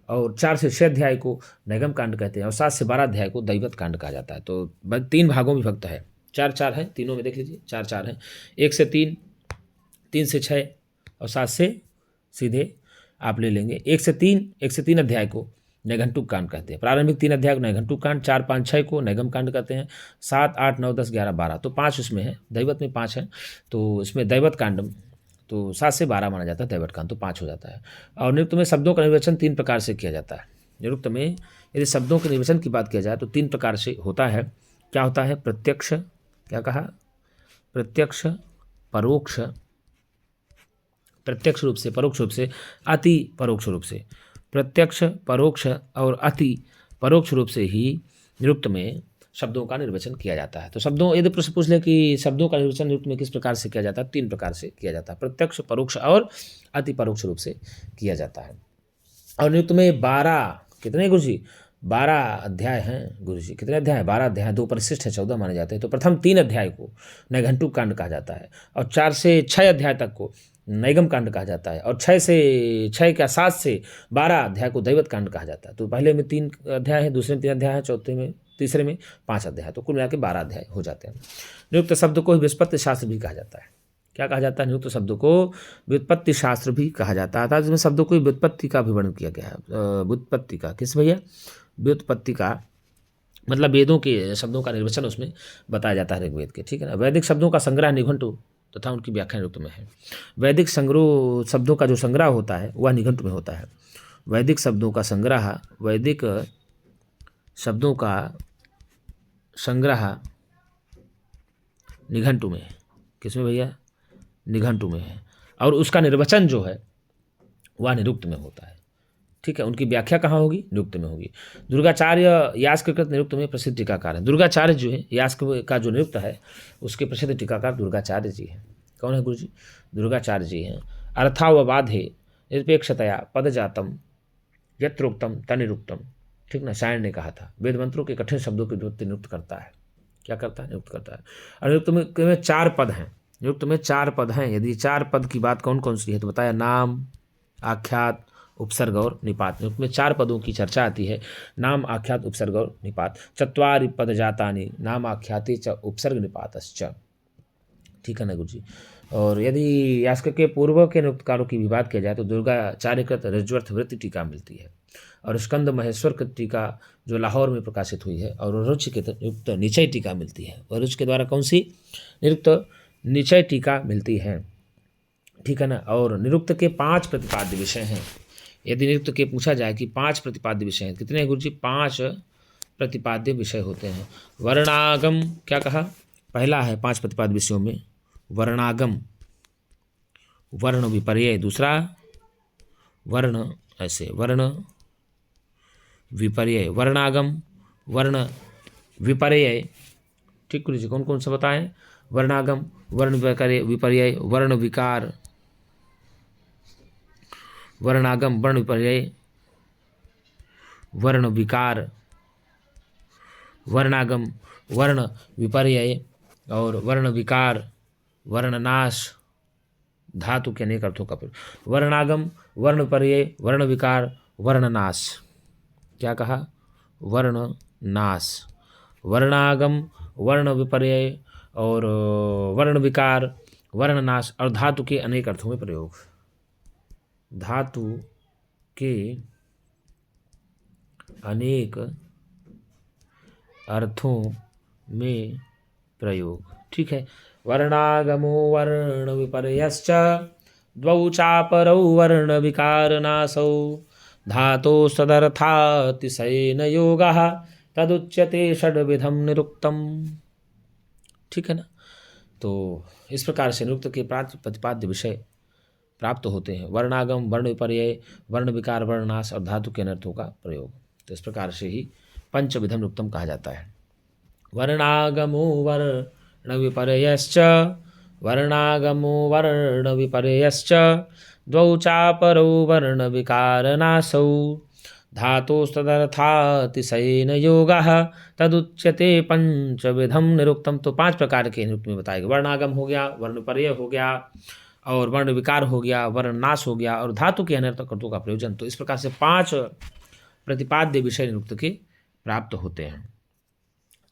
और 4 से 6 अध्याय को नैगम कांड कहते हैं, और 7 से 12 अध्याय को दैवत कांड कहा जाता है। तो 3 भागों में विभक्त है। 4 है तीनों में, देख लीजिए 4 है। 1 से 3, 3 से 6 और 7 से सीधे आप ले लेंगे 1 से 3 अध्याय को नैघंटुक कांड कहते हैं। प्रारंभिक 3 अध्याय को नैघंटुक कांड, 4, 5, 6 को नैगम कांड कहते हैं, 7, 8, 9, 10, 11, 12 तो 5 उसमें है, दैवत में 5 है। तो इसमें दैवत कांड तो 7 से 12 माना जाता है, दैवत कांड तो 5 हो जाता है। और निरुक्त में शब्दों का निर्वचन 3 प्रकार से किया जाता है। निरुक्त में यदि शब्दों के निर्वचन की बात किया जाए तो 3 प्रकार से होता है। क्या होता है? प्रत्यक्ष, क्या कहा? प्रत्यक्ष, परोक्ष, प्रत्यक्ष रूप से, परोक्ष रूप से, अति परोक्ष रूप से। प्रत्यक्ष, परोक्ष और अति परोक्ष रूप से ही निरुक्त में शब्दों का निर्वचन किया जाता है। तो शब्दों, यदि प्रश्न पूछ ले कि शब्दों का निर्वचन निरुक्त में किस प्रकार से किया जाता है, 3 प्रकार से किया जाता है, प्रत्यक्ष, परोक्ष और अति परोक्ष रूप से किया जाता है। और निरुक्त में 12 कितने गुरुजी? 12 अध्याय हैं गुरुजी। कितने अध्याय? 12 अध्याय, 2 परिशिष्ट है, 14 माने जाते हैं। तो प्रथम 3 अध्याय को नैघंटुक कांड कहा जाता है और 4 से 6 अध्याय तक को नैगम कांड कहा जाता है और 7 से 12 अध्याय को दैवत कांड कहा जाता है। तो पहले में 3 अध्याय है, दूसरे में 3 अध्याय है, चौथे में, तीसरे में 5 अध्याय, तो कुल मिला के 12 अध्याय हो जाते हैं। निरुक्त शब्द को व्युत्पत्ति शास्त्र भी कहा जाता है। क्या कहा जाता है? निरुक्त शब्द को व्युत्पत्ति शास्त्र भी कहा जाता है। अर्थात इसमें शब्दों को व्युत्पत्ति का भी वर्णन किया गया है। व्युत्पत्ति का किस भैया? व्युत्पत्ति का मतलब वेदों के शब्दों का निर्वचन उसमें बताया जाता है ऋग्वेद के, ठीक है ना। वैदिक शब्दों का संग्रह निघंटु तथा उनकी व्याख्या निरुक्त में है। वैदिक संग्रह शब्दों का जो संग्रह होता है वह निघंटु में होता है। वैदिक शब्दों का संग्रह, वैदिक शब्दों का संग्रह निघंटु में है। किसमें भैया? निघंटु में है। और उसका निर्वचन जो है वह निरुक्त में होता है, ठीक है। उनकी व्याख्या कहाँ होगी? निरुक्त में होगी। दुर्गाचार्य यास्ककृत निरुक्त में प्रसिद्ध टीकाकार है। दुर्गाचार्य जो है, यास्क का जो निरुक्त है उसके प्रसिद्ध टीकाकार दुर्गाचार्य जी हैं। कौन है गुरुजी? दुर्गाचार्य जी हैं। अर्थावबाधे निरपेक्षतया पदजातम यत्रोक्तम तनिरुक्तम, ठीक ना, सायण ने कहा था। वेद मंत्रों के कठिन शब्दों की निरुक्त निरुक्त करता है। क्या करता है? निरुक्त करता है। और निरुक्त में 4 पद हैं। निरुक्त में 4 पद हैं। यदि 4 पद की बात कौन कौन सी है तो बताया, नाम, आख्यात, उपसर्ग और निपात। निरुक्त में 4 पदों की चर्चा आती है, नाम, आख्यात, उपसर्ग और निपात। 4 पद जातानि नाम आख्याति च उपसर्ग निपातश्च, ठीक है ना गुरुजी। और यदि यास्क के पूर्व के निरुक्तकारों की भी बात किया जाए तो दुर्गाचार्यकृत ऋज्वर्थ वृत्ति टीका मिलती है और स्कंद महेश्वर की टीका जो लाहौर में प्रकाशित हुई है, और रुचि के निरुक्त निचय टीका मिलती है। और रुचि के द्वारा कौन सी? निरुक्त निचय टीका मिलती है, ठीक है ना। और निरुक्त के 5 प्रतिपाद्य विषय हैं। यदि निरुक्त के पूछा जाए कि 5 प्रतिपाद्य विषय हैं, कितने हैं गुरुजी? 5 प्रतिपाद्य विषय होते हैं। वर्णागम, क्या कहा? पहला है 5 प्रतिपाद्य विषयों में वर्णागम, वर्ण विपर्यय। दूसरा वर्ण, ऐसे वर्ण विपर्यय, वर्णागम, वर्ण विपर्यय, ठीक गुरुजी। कौन कौन सा बताएं? वर्णागम, वर्ण विपर्यय, वर्ण विकार, वर्णागम, वर्ण विपर्यय, वर्ण विकार, वर्णागम, वर्ण विपर्यय और वर्ण विकार, वर्णनाश, धातु के अनेक अर्थों का प्रयोग। वर्णागम, वर्ण विपर्यय, वर्ण विकार, वर्णनाश। क्या कहा? वर्णनाश। वर्णागम, वर्ण विपर्यय और वर्ण विकार, वर्णनाश और धातु के अनेक अर्थों में प्रयोग। धातु के अनेक अर्थों में प्रयोग, ठीक है। वर्णागमो वर्ण विपर्यश्च द्वौ चापरौ वर्ण विकारनाशौ धातोस्तदर्थातिशयेन योगः तदुच्यते षड्विधम निरुक्तम, ठीक है ना। तो इस प्रकार से निरुक्त के प्रतिपाद्य विषय प्राप्त होते हैं। वर्णागम, वर्ण विपर्यय, वर्ण विकार, वर्णनाश और धातु के अनर्थों का प्रयोग। तो इस प्रकार से ही पंचविधम निरुक्तम कहा जाता है। वर्णागमो वर्ण विपर्यश्च, वर्णागमो वर्ण विपर्यश्च द्वौ चापरौ वर्ण विकारनाशौ धातोस्तदर्थातिशयेन योगः तदुच्यते पंचविधम निरुक्तम। तो 5 प्रकार के निरुक्त में बताएगा। वर्णागम हो गया, वर्ण विपर्यय हो गया और वर्ण विकार हो गया, वर्णनाश हो गया और धातु के अनर्थक अर्थों का प्रयोजन। तो इस प्रकार से 5 प्रतिपाद्य विषय निरुक्त के प्राप्त होते हैं।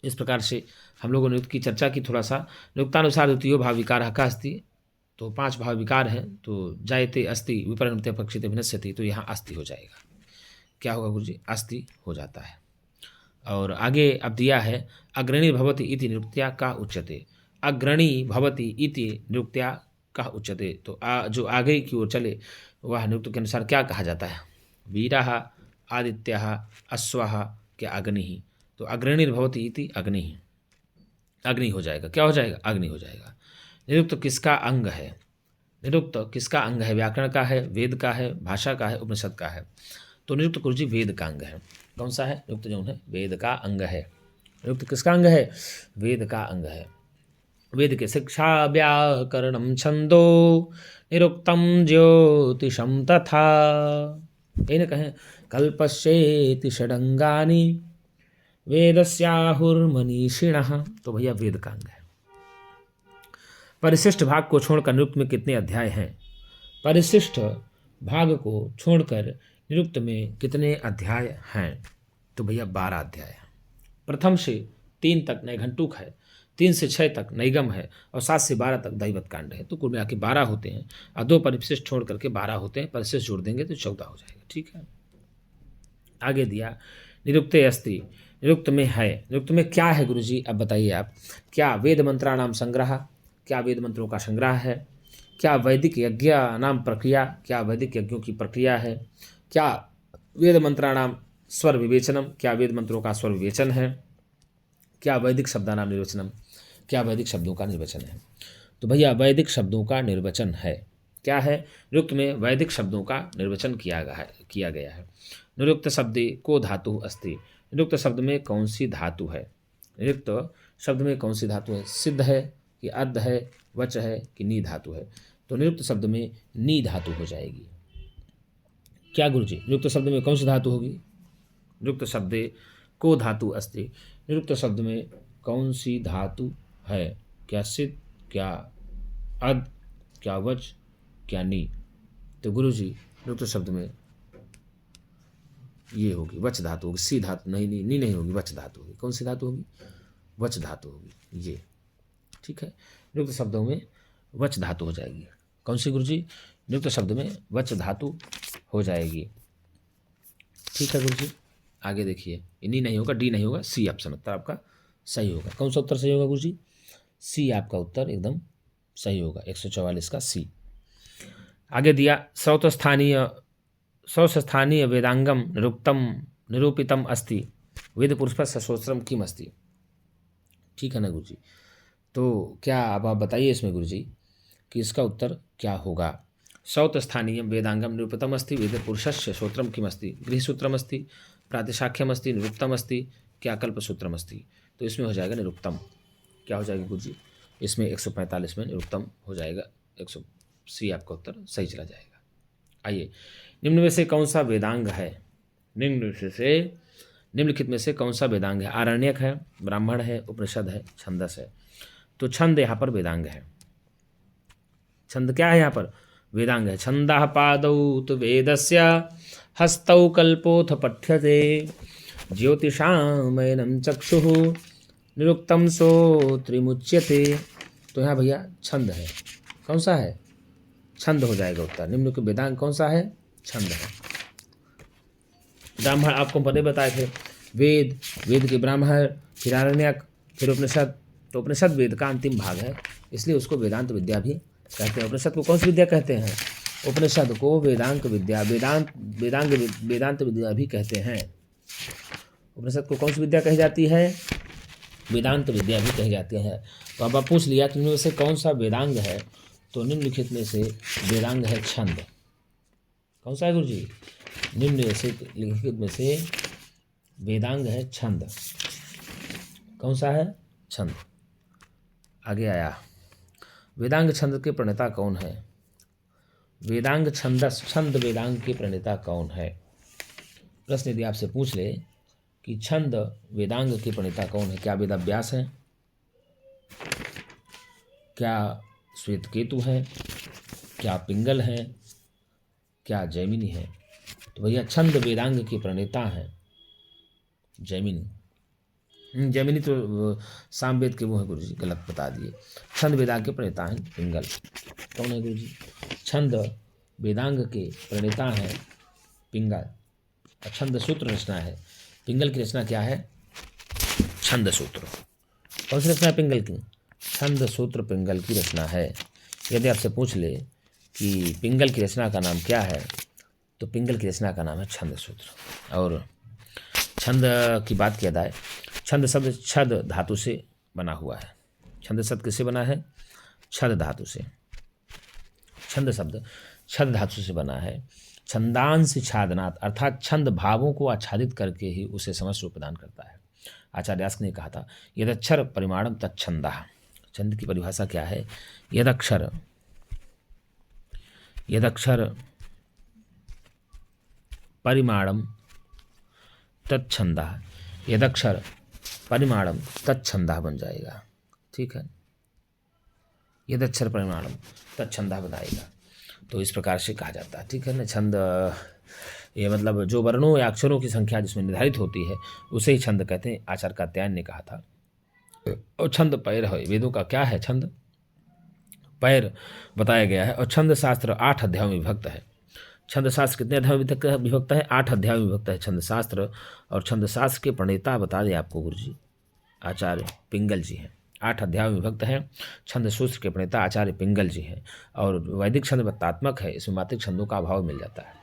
इस प्रकार से हम लोगों ने निरुक्त की चर्चा की। थोड़ा सा निरुक्तानुसार द्वितीयो भाव विकार हका अस्ति, तो 5 भाव विकार हैं। तो जायते अस्ति विपरीत पक्षिते विनश्यति, तो यहाँ अस्ति हो जाएगा। क्या होगा गुरुजी, अस्थि हो जाता है। और आगे अब दिया है अग्रणी भवति इति निरुक्त्या का उच्यते। अग्रणी भवति इति निरुक्त्या का उच्यते, तो जो आगे की ओर चले वह निरुक्त के अनुसार क्या कहा जाता है, वीरः आदित्यः अश्वः क्या अग्नि, तो अग्रणी भवति इति अग्नि, अग्नि हो जाएगा, क्या हो जाएगा, अग्नि हो जाएगा। निरुक्त किसका अंग है, निरुक्त किसका अंग है, व्याकरण का है, वेद का है, भाषा का है, उपनिषद का है, तो निरुक्त गुरुजी वेद का अंग है। कौन सा है, निरुक्त जो है वेद का अंग है। निरुक्त किसका अंग है, वेद का अंग है। वेद के शिक्षा व्याकरणम छंदो निरुक्तम ज्योतिषम तथा, ये कहें कल्पस्येति षडंगानि वेदस्याहुर्मनीषिणः, तो भैया वेद का अंग है। परिशिष्ट भाग को छोड़कर निरुक्त में कितने अध्याय हैं, परिशिष्ट भाग को छोड़कर निरुक्त में कितने अध्याय हैं, तो भैया 12 अध्याय हैं। प्रथम से 3 तक नैघंटुक है, 3 से 6 तक नैगम है और 7 से 12 तक दैवत कांड है, तो कुल मिला के 12 होते हैं और 2 परिशिष्ट छोड़ करके 12 होते हैं, परिशिष्ट जोड़ देंगे तो 14 हो जाएगा। ठीक है, आगे दिया निरुक्ते अस्ति, निरुक्त में है, निरुक्त में क्या है गुरुजी, अब बताइए आप, क्या वेद मंत्राणाम संग्रह, क्या वेद मंत्रों का संग्रह है, क्या वैदिक यज्ञ नाम प्रक्रिया, क्या वैदिक यज्ञों की प्रक्रिया है, क्या वेद मंत्राणाम स्वर विवेचनम, क्या वेद मंत्रों का स्वर विवेचन है, क्या वैदिक शब्दानाम निर्वचनम, क्या वैदिक शब्दों का निर्वचन है, तो भैया वैदिक शब्दों का निर्वचन है। क्या है, निरुक्त में वैदिक शब्दों का निर्वचन किया गया है। निरुक्त शब्दे को धातु अस्ति, निरुक्त शब्द में कौन सी धातु है, निरुक्त शब्द में कौन सी धातु है, सिद्ध है कि अर्ध है, वच है कि नी धातु है, तो निरुक्त शब्द में नी धातु हो जाएगी। क्या गुरुजी, निरुक्त शब्द में कौन सी धातु होगी, निरुक्त शब्दे को धातु अस्ति, निरुक्त शब्द में कौन सी धातु है, क्या सिद्ध, क्या अर्ध, क्या वच, क्या नी, तो गुरुजी निरुक्त शब्द में ये होगी वच धातु होगी, सी धातु नहीं, नी नहीं होगी, वच धातु होगी। कौन सी धातु होगी, वच धातु होगी ये। ठीक है, निरुक्त शब्दों में वच धातु हो जाएगी। कौन सी गुरुजी, निरुक्त शब्द में वच धातु हो जाएगी। ठीक है गुरुजी, आगे देखिए, नी नहीं होगा, डी नहीं होगा, सी ऑप्शन उत्तर आपका सही होगा। कौन सा उत्तर सही होगा गुरुजी, सी आपका उत्तर एकदम सही होगा, 144 का सी। आगे दिया सौस्थानीय वेदांगम निरुक्तम निरूपितम अस्ति वेद पुरुषस्य श्रोत्रम किम अस्ति। ठीक है ना गुरुजी, तो क्या अब आप बताइए इसमें गुरुजी कि इसका उत्तर क्या होगा। सौतस्थानीय वेदांगम निरूपितम अस्ति वेद पुरुषस्य श्रोत्रम किम अस्ति, गृहसूत्रम अस्ति, प्रातिशाख्यम अस्ति, निरुक्तम अस्ति, क्या कल्पसूत्रम अस्ति, तो इसमें हो जाएगा निरुक्तम। क्या हो जाएगा गुरुजी, इसमें 145 में निरुक्तम हो जाएगा, 100 सी आपका उत्तर सही चला जाएगा। आइए, निम्न में से कौन सा वेदांग है, निम्नलिखित में से कौन सा वेदांग है, आरण्यक है, ब्राह्मण है, उपनिषद है, छंदस है, तो छंद यहाँ पर वेदांग है। छंद क्या है यहाँ पर, वेदांग है। छंदः पादौ तु वेदस्य हस्तौ कल्पोऽथ पठ्यते ज्योतिषामयनं चक्षुः निरुक्तम श्रोत्रमुच्यते, तो यहाँ भैया छंद है। कौन सा है, छंद हो जाएगा उत्तर। निम्न के वेदांग कौन सा है, छंद है। ब्राह्मण आपको पहले बताए थे, वेद के ब्राह्मण, फिर आरण्यक, फिर उपनिषद, तो उपनिषद वेद का अंतिम भाग है, इसलिए उसको वेदांत विद्या भी कहते हैं। उपनिषद को कौन सी विद्या कहते हैं, उपनिषद को वेदांत विद्या भी कहते हैं। उपनिषद को कौन सी विद्या कही जाती है, वेदांत विद्या भी कही जाती है। तो अब आप पूछ लिया कि इनमें से कौन सा वेदांग है, तो निम्नलिखित में से वेदांग है छंद। कौन सा है गुरुजी, निम्नलिखित में से वेदांग है छंद। कौन सा है, छंद। आगे आया, वेदांग छंद के प्रणेता कौन है, वेदांग छंद वेदांग के प्रणेता कौन है। प्रश्न यदि आपसे पूछ ले कि छंद वेदांग के प्रणेता कौन है, क्या वेदव्यास है, क्या श्वेतकेतु है, क्या पिंगल है, क्या जैमिनी है, तो भैया छंद वेदांग के प्रणेता हैं जैमिनी। जैमिनी तो सामवेद के वो है गुरुजी, गलत बता दिए। छंद वेदांग के प्रणेता हैं पिंगल। कौन है गुरुजी, छंद वेदांग के प्रणेता हैं पिंगल। और छंद सूत्र रचना है। पिंगल की रचना क्या है? छंद सूत्र। कौन सी रचना है पिंगल की? छंद सूत्र पिंगल की रचना है। यदि आपसे पूछ ले कि पिंगल की रचना का नाम क्या है, तो पिंगल की रचना का नाम है छंद सूत्र। और छंद की बात किया जाए, छंद शब्द छद धातु से बना हुआ है। छंद शब्द किससे बना है? छद धातु से। छंद शब्द छद धातु से बना है। छंदांश छादनात्, अर्थात छंद भावों को आच्छादित करके ही उसे समस्त रूप प्रदान करता है। आचार्य यास्क ने कहा था यदक्षर परिमाणम तच्छंदः। छंद की परिभाषा क्या है? यदक्षर परिमाणम तच्छंदः। यदक्षर परिमाणम तच्छंदः बन जाएगा। ठीक है, यदक्षर परिमाणम तच्छंदः बनाएगा। तो इस प्रकार से कहा जाता है। ठीक है ना। छंद ये मतलब जो वर्णों या अक्षरों की संख्या जिसमें निर्धारित होती है उसे ही छंद कहते हैं। आचार्य कात्यायन ने कहा था। और छंद पैर है। वेदों का क्या है? छंद पैर बताया गया है। और छंद शास्त्र 8 अध्यायों में विभक्त है। छंद शास्त्र कितने अध्यायों में विभक्त है? 8 अध्यायों में विभक्त है छंद शास्त्र। और छंद शास्त्र के प्रणेता बता दें आपको गुरु जी, आचार्य पिंगल जी हैं। 8 अध्यायों में विभक्त है। छंद सूत्र के प्रणेता आचार्य पिंगल जी हैं। और वैदिक छंद वत्तात्मक है, इसमें मात्रिक छंदों का अभाव मिल जाता है।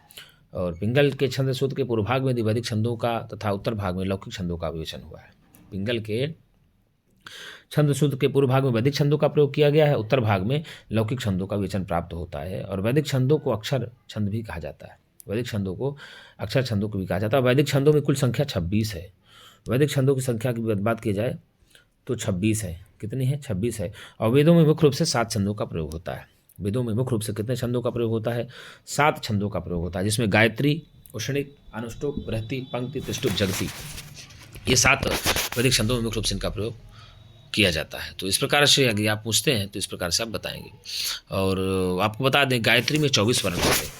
और पिंगल के छंद सूत्र के पूर्व भाग में वैदिक छंदों का तथा उत्तर भाग में लौकिक छंदों का विवेचन हुआ है। पिंगल के छंद सूत्र के पूर्व भाग में वैदिक छंदों का प्रयोग किया गया है, उत्तर भाग में लौकिक छंदों का विवेचन प्राप्त होता है। और वैदिक छंदों को अक्षर छंद भी कहा जाता है। वैदिक छंदों को अक्षर छंदों को भी कहा जाता है। वैदिक छंदों में कुल संख्या 26 है। वैदिक छंदों की संख्या की बात की जाए तो 26 है। कितनी है? 26 है। और वेदों में मुख्य रूप से 7 छंदों का प्रयोग होता है। वेदों में मुख्य रूप से कितने छंदों का प्रयोग होता है? 7 छंदों का प्रयोग होता है, जिसमें गायत्री, उष्णिक, अनुष्टुप, बृहति, पंक्ति, त्रिष्टुप, जगति, ये 7 वैदिक छंदों में मुख्य रूप से इनका प्रयोग किया जाता है। तो इस प्रकार से यदि आप पूछते हैं तो इस प्रकार से आप बताएंगे। और आपको बता दें गायत्री में 24 वर्ण होते हैं।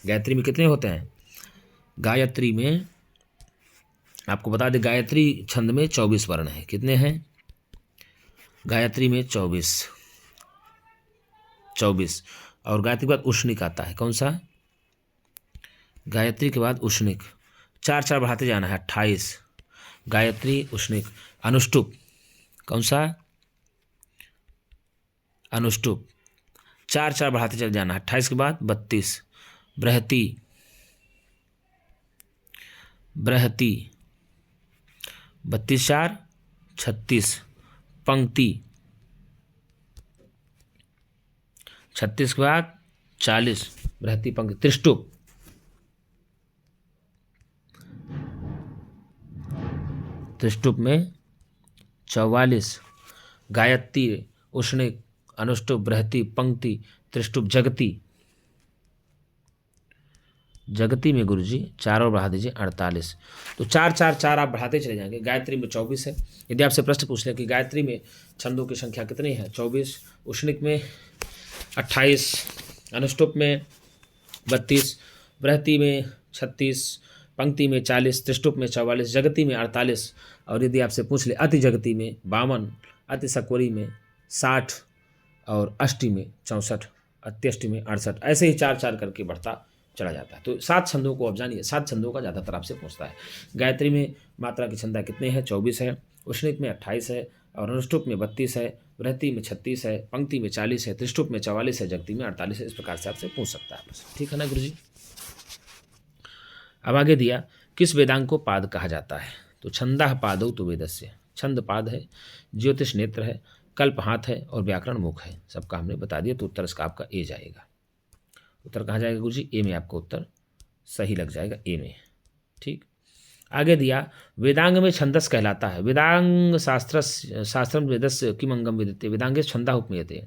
गायत्री में कितने होते हैं? गायत्री में आपको बता दें गायत्री छंद में 24 वर्ण हैं। कितने हैं? गायत्री में 24। और गायत्री के बाद उष्णिक आता है। कौन सा? गायत्री के बाद उष्णिक। 4 बढ़ाते जाना है, 28। गायत्री, उष्णिक, अनुष्टुप। कौन सा? अनुष्टुप। 4 बढ़ाते चले जाना है, 28 के बाद 32। बृहति, 32 4 36। पंक्ति 36 के बाद 40। बृहति, पंक्ति, त्रिष्टुप, में 44। गायत्री, उष्णिक, अनुष्टुप, बृहति, पंक्ति, त्रिष्टुप, जगति में गुरुजी 4 और बढ़ा दीजिए, 48। तो 4 आप बढ़ाते चले जाएंगे। गायत्री में 24 है। यदि आपसे प्रश्न पूछ लें कि गायत्री में छंदों की संख्या कितनी है? 24। उष्णिक में 28। अनुष्टुप में 32। बृहति में 36। पंक्ति में 40। त्रिष्टुप में 44। जगति में 48। और यदि आपसे पूछ ले अति जगति में 52। अति सकवरी में 60। और अष्टि में 64। अत्यष्टि में 68। ऐसे ही 4 करके बढ़ता चला जाता है। तो 7 छंदों को आप जानिए। 7 छंदों का ज़्यादातर आपसे पूछता है। गायत्री में मात्रा की छंदा कितने हैं? 24 है। उष्णिक में 28 है। और अनुष्टुप में 32 है। बृहति में 36 है। पंक्ति में 40 है। त्रिष्टुप में 44 है। जगति में 48 है। इस प्रकार से आपसे पूछ सकता है। ठीक है ना गुरुजी? अब आगे दिया किस वेदांग को पाद कहा जाता है? तो छंदा पादौ तो वेदस्य। छंद पाद है, ज्योतिष नेत्र है, कल्प हाथ है और व्याकरण मुख है। सबका हमने बता दिया। तो उत्तर इसका आपका ए जाएगा। उत्तर कहाँ जाएगा गुरुजी? ए में आपको उत्तर सही लग जाएगा, ए में। ठीक। आगे दिया वेदांग में छंदस कहलाता है। वेदांग शास्त्रम वेदस्य किम अंगम विदिते वेदांगे छंदा उपमीयते।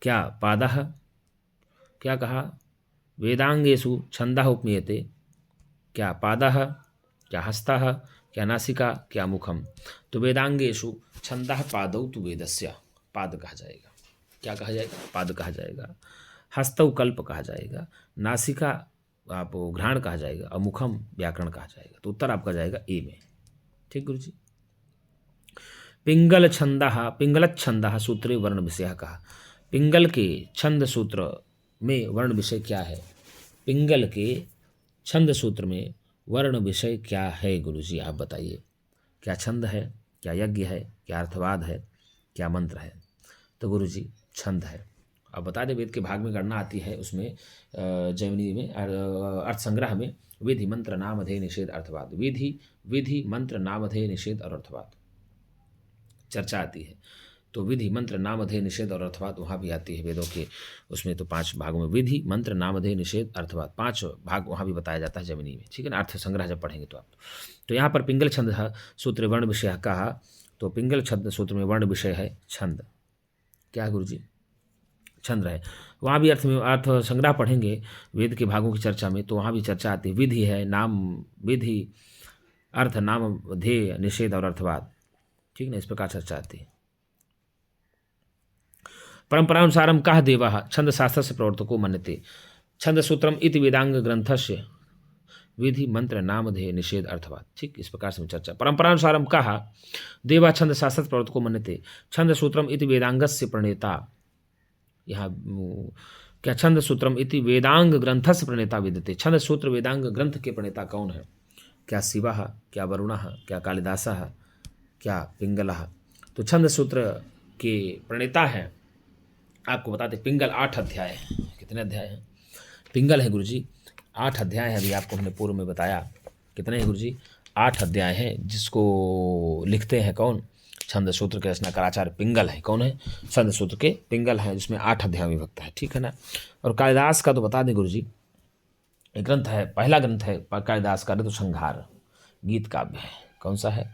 क्या पादः? क्या कहा? वेदांगेषु छंदा उपमीयते। क्या पादः? क्या हस्तः? क्या नासिका? क्या मुखम? तो वेदांगेषु छंदः पादौ तु वेदस्य। पाद कहा जाएगा। क्या कहा जाएगा? पाद कहा जाएगा। हस्तौ कल्प कहा जाएगा। नासिका आप घ्राण कहा जाएगा। और मुखम व्याकरण कहा जाएगा। तो उत्तर आपका जाएगा ए में। ठीक गुरु जी। पिंगल छंदः सूत्रे वर्ण विषय कहा। पिंगल के छंद सूत्र में वर्ण विषय क्या है? पिंगल के छंद सूत्र में वर्ण विषय क्या है गुरुजी, आप बताइए। क्या छंद है, क्या यज्ञ है, क्या अर्थवाद है, क्या मंत्र है? तो गुरुजी छंद है। अब बता दें, वेद के भाग में गणना आती है, उसमें जैमिनी में अर्थ संग्रह में विधि मंत्र नामधेय निषेध अर्थवाद, विधि विधि मंत्र नामधेय निषेध और अर्थवाद चर्चा आती है। तो विधि मंत्र नामधेय निषेध और अर्थवाद वहाँ भी आती है वेदों के, उसमें तो 5 भागों में विधि मंत्र नामधेय निषेध अर्थवाद 5 भाग वहाँ भी बताया जाता है जैमिनी में, ठीक है ना, अर्थ संग्रह जब पढ़ेंगे तो आप। तो यहाँ पर पिंगल छंद सूत्र वर्ण विषय कहा, तो पिंगल छंद सूत्र में वर्ण विषय है छंद। क्या गुरु जी? छंद है। वहाँ भी अर्थ में अर्थ संग्रह पढ़ेंगे वेद के भागों की चर्चा में, तो वहाँ भी चर्चा आती है। विधि है, नाम विधि, अर्थ नाम ध्येय निषेध और अर्थवाद, ठीक ना, इस प्रकार चर्चा आती है। परंपरानुसारम कह देवा छंद शास्त्र से प्रवर्तको मन्यते छंद सूत्रम इति वेदांग ग्रंथस्य विधि मंत्र नामधेय निषेध अर्थवाद, ठीक इस प्रकार से चर्चा। परंपरानुसारम कहा देवा छंद शास्त्र प्रवर्तको मन्यते छंद सूत्रम इति वेदांगस्य प्रणेता, यहाँ क्या छंद सूत्रम इति वेदांग ग्रंथस्य प्रणेता विद्यते, छंद सूत्र वेदांग ग्रंथ के प्रणेता कौन है? क्या शिवा, क्या वरुण, क्या कालिदास, क्या पिंगल? तो छंद सूत्र के प्रणेता हैं, आपको बताते पिंगल 8 अध्याय। कितने अध्याय हैं? पिंगल है गुरुजी 8 अध्याय है। अभी आपको हमने पूर्व में बताया कितने हैं गुरुजी? 8 अध्याय हैं, जिसको लिखते हैं कौन? छंद सूत्र के रचनाकार आचार्य पिंगल है। कौन है? छंद सूत्र के पिंगल है, जिसमें 8 अध्याय विभक्त है, ठीक है ना। और कालिदास का तो बता दें गुरुजी, एक ग्रंथ है, पहला ग्रंथ है कालिदास का ऋतुसंहार गीत काव्य है। कौन सा है?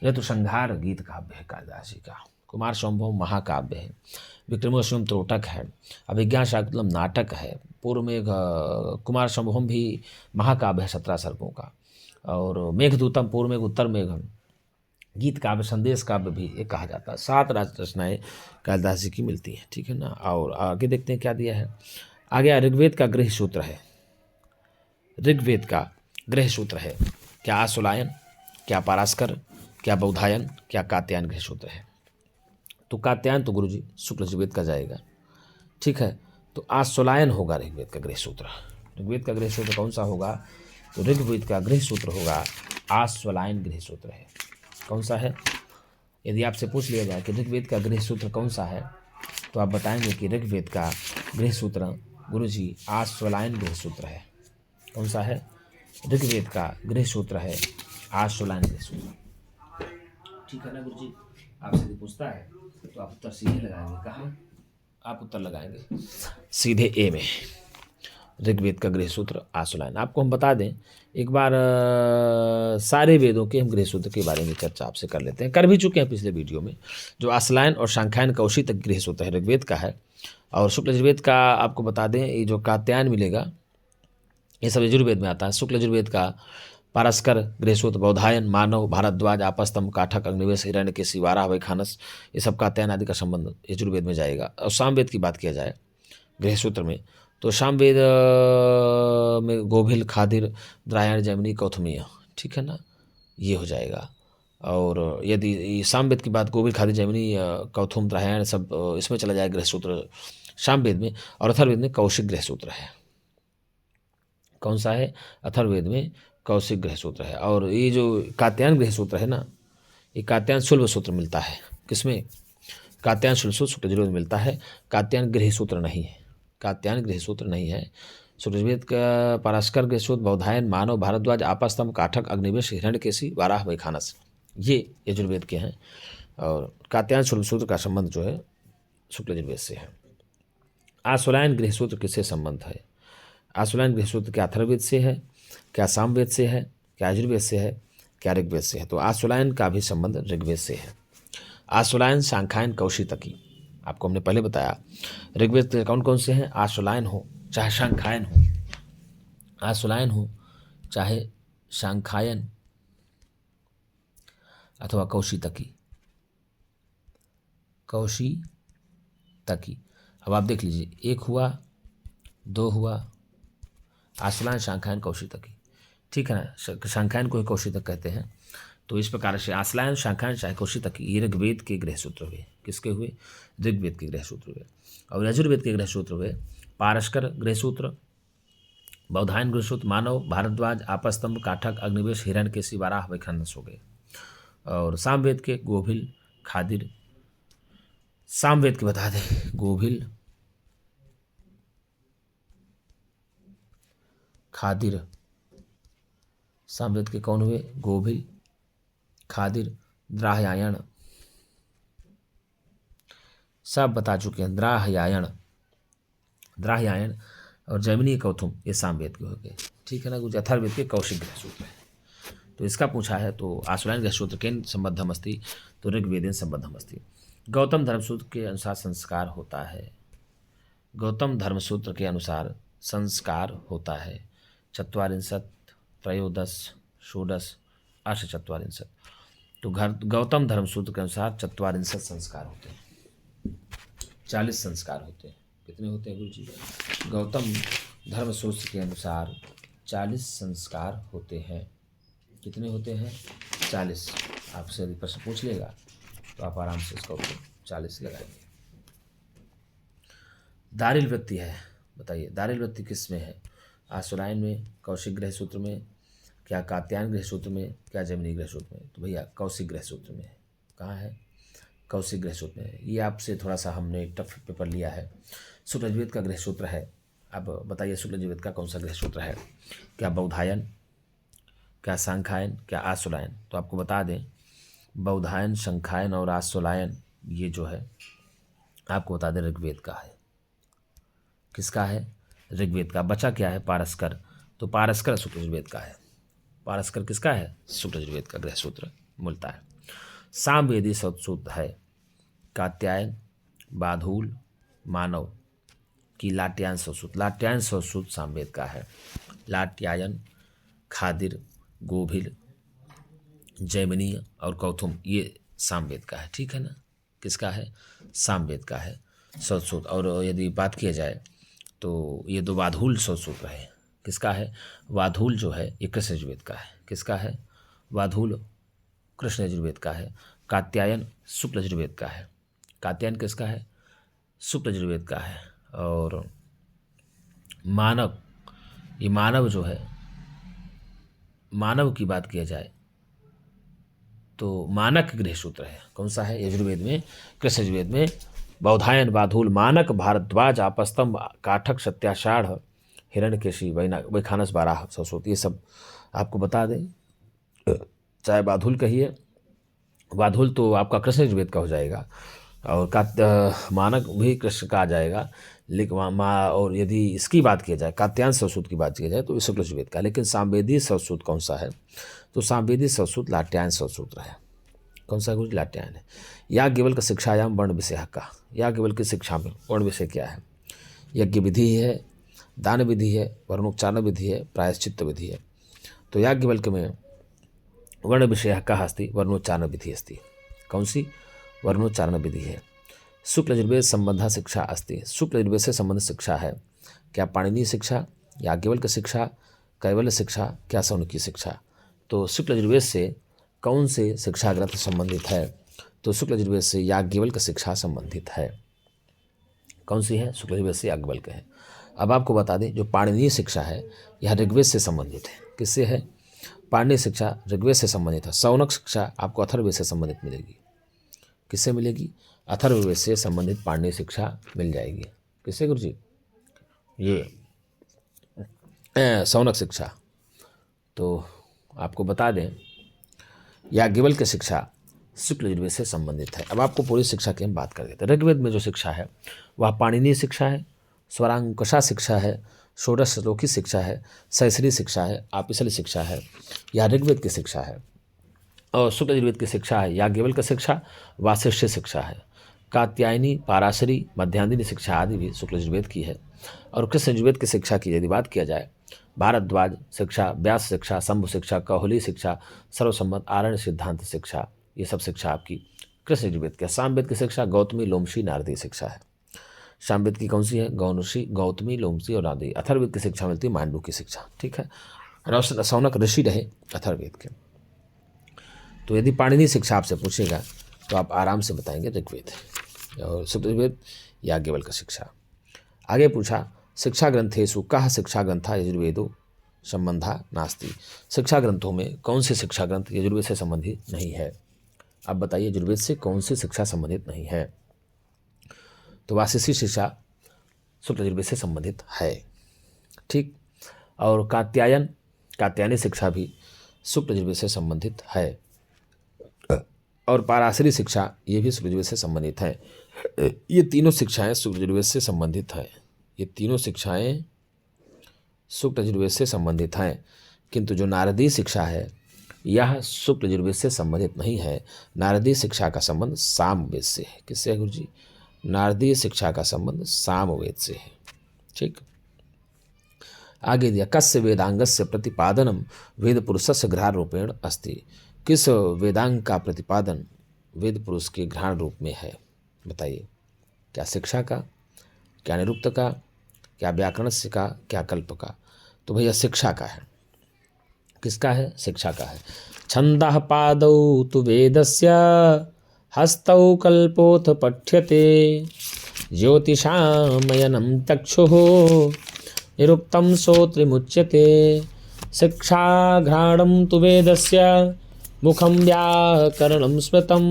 ऋतुसंहार गीत काव्य है कालिदास जी का। कुमार संभव महाकाव्य है, विक्रमोर्वशीयम त्रोटक है, अभिज्ञान शाकुंतलम नाटक है, पूर्व में कुमार संभवम भी महाकाव्य है 17 सर्गों का, और मेघदूतम पूर्व में उत्तर मेघ गीत काव्य, संदेश काव्य भी एक कहा जाता है। 7 रचनाएं कालिदास जी की मिलती हैं, ठीक है ना। और आगे देखते हैं क्या दिया है। आगे ऋग्वेद का गृह सूत्र है, ऋग्वेद का गृह सूत्र है। क्या आशुलायन, क्या पारास्कर, क्या बौधायन, क्या कात्यायन गृह सूत्र है? तो कात्यायन तो गुरुजी शुक्ल यजुर्वेद का जाएगा, ठीक है। तो आशुलायन होगा ऋग्वेद का गृह सूत्र। ऋग्वेद का गृह सूत्र कौन सा होगा? तो ऋग्वेद का गृह सूत्र होगा आश्वलायन गृह सूत्र है। कौन सा है? यदि आपसे पूछ लिया जाए कि ऋग्वेद का गृह सूत्र कौन सा है, तो आप बताएंगे कि ऋग्वेद का गृह सूत्र गुरुजी आश्वलायन गृह सूत्र है। कौन सा है? ऋग्वेद का गृह सूत्र है आश्वलायन गृह सूत्र, ठीक है ना गुरुजी। आपसे यदि पूछता है तो आप उत्तर सीधे लगाएंगे। कहाँ आप उत्तर लगाएंगे? सीधे ए में, ऋग्वेद का गृह सूत्र आशुलायन। आपको हम बता दें एक बार, सारे वेदों के हम गृह सूत्र के बारे में चर्चा आपसे कर लेते हैं, कर भी चुके हैं पिछले वीडियो में। जो आशुलायन और शांखायन कौशिक तक गृह सूत्र है ऋग्वेद का है, और शुक्ल यजुर्वेद का आपको बता दें ये जो कात्यायन मिलेगा ये सब यजुर्वेद में आता है। शुक्ल यजुर्वेद का पारस्कर गृह सूत्र, बौधायन, मानव, भारद्वाज, आपस्तंभ, काठक, अग्निवेश, हिरण्यकेशी, वाराह, वैखानस, ये सब कात्यायन आदि का संबंध यजुर्वेद में जाएगा। और सामवेद की बात किया जाए गृह सूत्र में, तो सामवेद में गोभिल, खादिर, द्रायण, जैमिनी, कौथमीय, ठीक है ना, ये हो जाएगा। और यदि सामवेद की बात गोभिल, खादिर, जैमिनी, कौथुम, द्रायण सब इसमें चला जाए गृह सूत्र सामवेद में। और अथर्ववेद में कौशिक गृह सूत्र है। कौन सा है? अथर्ववेद में कौशिक गृह सूत्र है। और ये जो कात्यायन गृह सूत्र है ना, ये कात्यायन शुल्ब सूत्र मिलता है। किसमें? कात्यायन शुल्ब सूत्र शुक्ल यजुर्वेद में मिलता है, कात्यायन गृह सूत्र नहीं है। कात्यायन गृह सूत्र नहीं है। शुक्ल यजुर्वेद का पारस्कर गृह सूत्र, बौधायन, मानव, भारद्वाज, आपस्तंभ, काठक, अग्निवेश, हिरण्यकेशी, वाराह, वैखानस, ये यजुर्वेद के हैं। और कात्यायन शुल्ब सूत्र का संबंध जो है शुक्ल यजुर्वेद से है। आशुलायन गृह सूत्र किससे संबंध है? आशुलायन गृह सूत्र क्या अथर्ववेद से है, क्या सामवेद से है, क्या यजुर्वेद से है, क्या ऋग्वेद से है? तो आशुलायन का भी संबंध ऋग्वेद से है। आशुलायन, शांखायन, कौशितकी, आपको हमने पहले बताया ऋग्वेद के कौन कौन से हैं। आशुलायन हो चाहे शांखायन हो, आशुलायन हो चाहे शांखायन अथवा कौशितकी, कौशितकी। अब आप देख लीजिए, 1 हुआ, 2 हुआ, आशुलायन, शांखायन, कौशितकी, ठीक है ना। शांखायन को ही कौशितक कहते हैं। तो इस प्रकार से आशुलायन, शांखायन चाहे कौशितकी, ये ऋग्वेद के गृह सूत्र हुए। किसके हुए? ऋग्वेद के गृह सूत्र हुए। और यजुर्वेद के गृह सूत्र हुए पारस्कर गृह सूत्र, बौधायन, गृहसूत्र, मानव, भारद्वाज, आपस्तंभ, काठक, अग्निवेश, हिरण्यकेशी, वाराह, वैखनस हो गए। और सामवेद के गोभिल, खादिर, सामवेद के बता दें, गोभिल, खादिर, सामवेद के कौन हुए? गोभिल, खादिर, द्राहयायण, सब बता चुके हैं। द्राहयायण और जैमिनी, कौथुम, ये सामवेद के हो गए। ठीक है ना गुरुजी। अथर्ववेद के कौशिक गृहसूत्र है। तो इसका पूछा है तो आसुरायन गृहसूत्र केन संबद्धम अस्ति, तो ऋग्वेदेन संबद्धम अस्ति। गौतम धर्मसूत्र के अनुसार संस्कार होता है। गौतम धर्मसूत्र के अनुसार संस्कार होता है। चत्वारिंशत्, त्रयोदश, षोडश, अष्टचत्वारिंशत्। तो गौतम धर्मसूत्र के अनुसार चत्वारिंशत् संस्कार होते हैं। 40 संस्कार होते हैं। कितने होते हैं गुरु जी? गौतम धर्मसूत्र के अनुसार 40 संस्कार होते हैं। कितने होते हैं? 40। आपसे यदि प्रश्न पूछ लेगा तो आप आराम से इसका उत्तर 40 लगाएंगे। दारिल वृत्ति है, बताइए दारिल वृत्ति किस में है? आसुरायन में, कौशिक गृह सूत्र में, क्या कात्यायन गृह सूत्र में, क्या जैमिनी गृह सूत्र में? तो भैया कौशिक गृह सूत्र में है। कहाँ है? कौशिक गृह सूत्र में है। ये आपसे थोड़ा सा हमने टफ पेपर लिया है। शुक्ल यजुर्वेद का गृह सूत्र है। अब बताइए शुक्ल यजुर्वेद का कौन सा गृह सूत्र है? क्या बौधायन, क्या सांख्यायन, क्या आसुलायन? तो आपको बता दें बौधायन, शंखायन और आसुलायन ये जो है आपको बता दें ऋग्वेद का है। किसका है? ऋग्वेद का। बचा क्या है? पारस्कर। तो पारस्कर शुक्ल यजुर्वेद का है। पारस्कर किसका है? शुक्ल यजुर्वेद का गृह सूत्र मिलता है। सामवेदी सूत्र है कात्यायन, बाधूल, मानव की लाट्यायन सूत्र। लाट्यायन सूत्र सामवेद का है। लाट्यायन, खादिर, गोभिल, जैमिनी और कौथुम ये सामवेद का है। ठीक है ना? किसका है? सामवेद का है सूत्र। और यदि बात किया जाए तो ये दो वाधूल सूत्र है। किसका है? वाधूल जो है ये कृष्ण यजुर्वेद का है। किसका है? वाधूल कृष्ण यजुर्वेद का है। कात्यायन शुक्ल यजुर्वेद का है। कात्यायन किसका है? शुक्ल यजुर्वेद का है। और मानव, ये मानव जो है, मानव की बात किया जाए तो मानक गृह सूत्र है। कौन सा है? यजुर्वेद में, कृष्ण यजुर्वेद में बौधायन, बाधूल, मानक, भारद्वाज, आपस्तंभ, काठक, सत्याषाढ़, हिरण्यकेशी, वैखानस, वाराह, सरस्वती, ये सब आपको बता दें। चाहे बाधूल कहिए, वाधूल तो आपका कृष्ण यजुर्वेद का हो जाएगा और मानक भी कृष्ण का आ जाएगा। लेकिन और यदि इसकी बात की जाए कात्यायन सरस्वत की बात की जाए तो शुक्ल यजुर्वेद का। लेकिन सामवेदी सरस्वत कौन सा है? तो सामवेदी सरस्वत लाट्यायन सरसूत्र है। कौन सा गुरु? लाट्यायन है। याज्ञवल्क्य शिक्षायाम वर्ण विषय का। याज्ञवल्क्य की शिक्षा में वर्ण विषय क्या है? यज्ञ विधि है, दान विधि है, वर्णोच्चारण विधि है, प्रायश्चित्त विधि है। तो याज्ञवल्क्य में वर्ण विषय कः अस्ति, वर्णोच्चारण विधि अस्ति। कौन सी? वर्णोच्चारण विधि है। शुक्ल यजुर्वेद संबंधा शिक्षा अस्ति। शुक्ल यजुर्वेद से संबंधित शिक्षा है। क्या पाणिनीय शिक्षा, याज्ञवल्क्य शिक्षा, कैवल्य शिक्षा, क्या सौनकी शिक्षा? तो शुक्ल यजुर्वेद से कौन से शिक्षा ग्रंथ संबंधित है? तो शुक्ल यजुर्वेद से याज्ञवल्क्य शिक्षा संबंधित है। कौन सी है? शुक्ल यजुर्वेद से याज्ञवल्क्य है। अब आपको बता दें जो पाणिनीय शिक्षा है यह ऋग्वेद से संबंधित है। किससे है? पाणिनीय शिक्षा ऋग्वेद से संबंधित है। सौनक शिक्षा आपको अथर्ववेद से संबंधित मिलेगी। किससे मिलेगी? अथर्ववेद से संबंधित पाणिनीय शिक्षा मिल जाएगी। किससे गुरु जी? ये सौनक शिक्षा। तो आपको बता दें याज्ञवल्क्य शिक्षा शुक्ल यजुर्वेद से संबंधित है। अब आपको पूरी शिक्षा की हम बात कर देते हैं। ऋग्वेद में जो शिक्षा है वह पाणिनीय शिक्षा है, स्वरांकुशा शिक्षा है, षोडश श्लोकी शिक्षा है, सहस्री शिक्षा है, आपिशल शिक्षा है। यह ऋग्वेद की शिक्षा है। और शुक्ल यजुर्वेद की शिक्षा है याज्ञवल्क्य शिक्षा, वासिष्ठ शिक्षा है। कात्यायनी, पाराशरी, मध्यान्हिनी शिक्षा आदि भी शुक्ल यजुर्वेद की है। और कृष्ण यजुर्वेद की शिक्षा की यदि बात किया जाए भारद्वाज शिक्षा, व्यास शिक्षा, शंभु शिक्षा, कौहली शिक्षा, सर्वसम्मत, आरण्य सिद्धांत शिक्षा, ये सब शिक्षा आपकी कृष्ण यजुर्वेद की। सामवेद की शिक्षा गौतमी, लोमशी, नारदी शिक्षा है। सामवेद की कौन सी है? गौतमी, लोमशी और नारदी। अथर्ववेद की शिक्षा मिलती है मांडू की शिक्षा। ठीक है। सौनक ऋषि रहे अथर्ववेद के। तो यदि पाणिनीय शिक्षा आपसे पूछेगा तो आप आराम से बताएंगे ऋग्वेद और शुक्ल यजुर्वेद, याज्ञवल्क्य शिक्षा। आगे पूछा शिक्षा ग्रंथेषु कः शिक्षा ग्रंथा यजुर्वेदो संबंधा नास्ति। शिक्षा ग्रंथों में कौन से शिक्षा ग्रंथ यजुर्वेद से संबंधित नहीं है। अब बताइए यजुर्वेद से कौन सी शिक्षा संबंधित नहीं है। तो वासिष्ठी शिक्षा शुक्ल यजुर्वेद से संबंधित है, ठीक। और कात्यायनी शिक्षा भी शुक्ल यजुर्वेद से संबंधित है, और पाराशरी शिक्षा ये भी शुक्ल यजुर्वेद से संबंधित है। ये तीनों शिक्षाएं शुक्ल यजुर्वेद से संबंधित है। ये तीनों शिक्षाएं शुक्ल यजुर्वेद से संबंधित हैं, किंतु जो नारदीय शिक्षा है यह शुक्ल यजुर्वेद से संबंधित नहीं है। नारदीय शिक्षा का संबंध सामवेद से है। किससे है गुरु जी? नारदीय शिक्षा का संबंध सामवेद से है, ठीक। आगे दिया कस्य वेदांगस्य प्रतिपादनम वेद पुरुषस्य घ्राण रूपेण अस्ति। किस वेदांग का प्रतिपादन वेद पुरुष के घ्राण रूप में है, बताइए। क्या शिक्षा का, क्या निरुक्त का, क्या व्याकरण से का, क्या कल्प का? तो भैया शिक्षा का है। किसका है? शिक्षा का है। छंदः पादौ तु वेदस्य हस्तौ कल्पोऽथ पठ्यते ज्योतिषामयनं चक्षुः निरुक्तं श्रोत्रमुच्यते शिक्षा घ्राणं तु वेदस्य मुखं व्याकरणं स्मृतं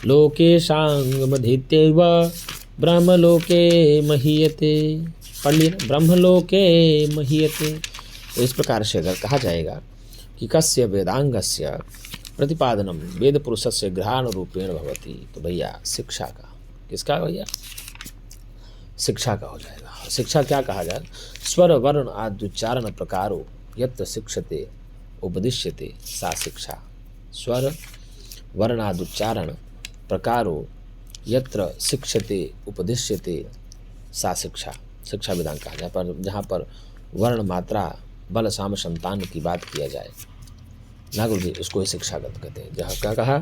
लोकेशांगमधीत्यैव ब्रह्मलोके महीयते। पढ़ लिया ना, ब्रह्मलोके महीयते। तो इस प्रकार से अगर कहा जाएगा कि कस्य वेदांगस्य प्रतिपादनम वेद पुरुषस्य घ्राण रूपेण भवति, तो भैया शिक्षा का। किसका भैया? शिक्षा का हो जाएगा। शिक्षा क्या कहा जाए? स्वर वर्ण आद्युच्चारण प्रकारो यत्र शिक्षते उपदिश्यते सा शिक्षा। स्वर वर्ण आद्युच्चारण प्रकारो यत्र शिक्षते उपदिश्यते सा शिक्षा। शिक्षा वेदांग कहा जाए पर जहाँ पर वर्ण मात्रा बल साम संतान की बात किया जाए ना गुरु जी, उसको ही शिक्षागत कहते हैं। जहाँ क्या कहा?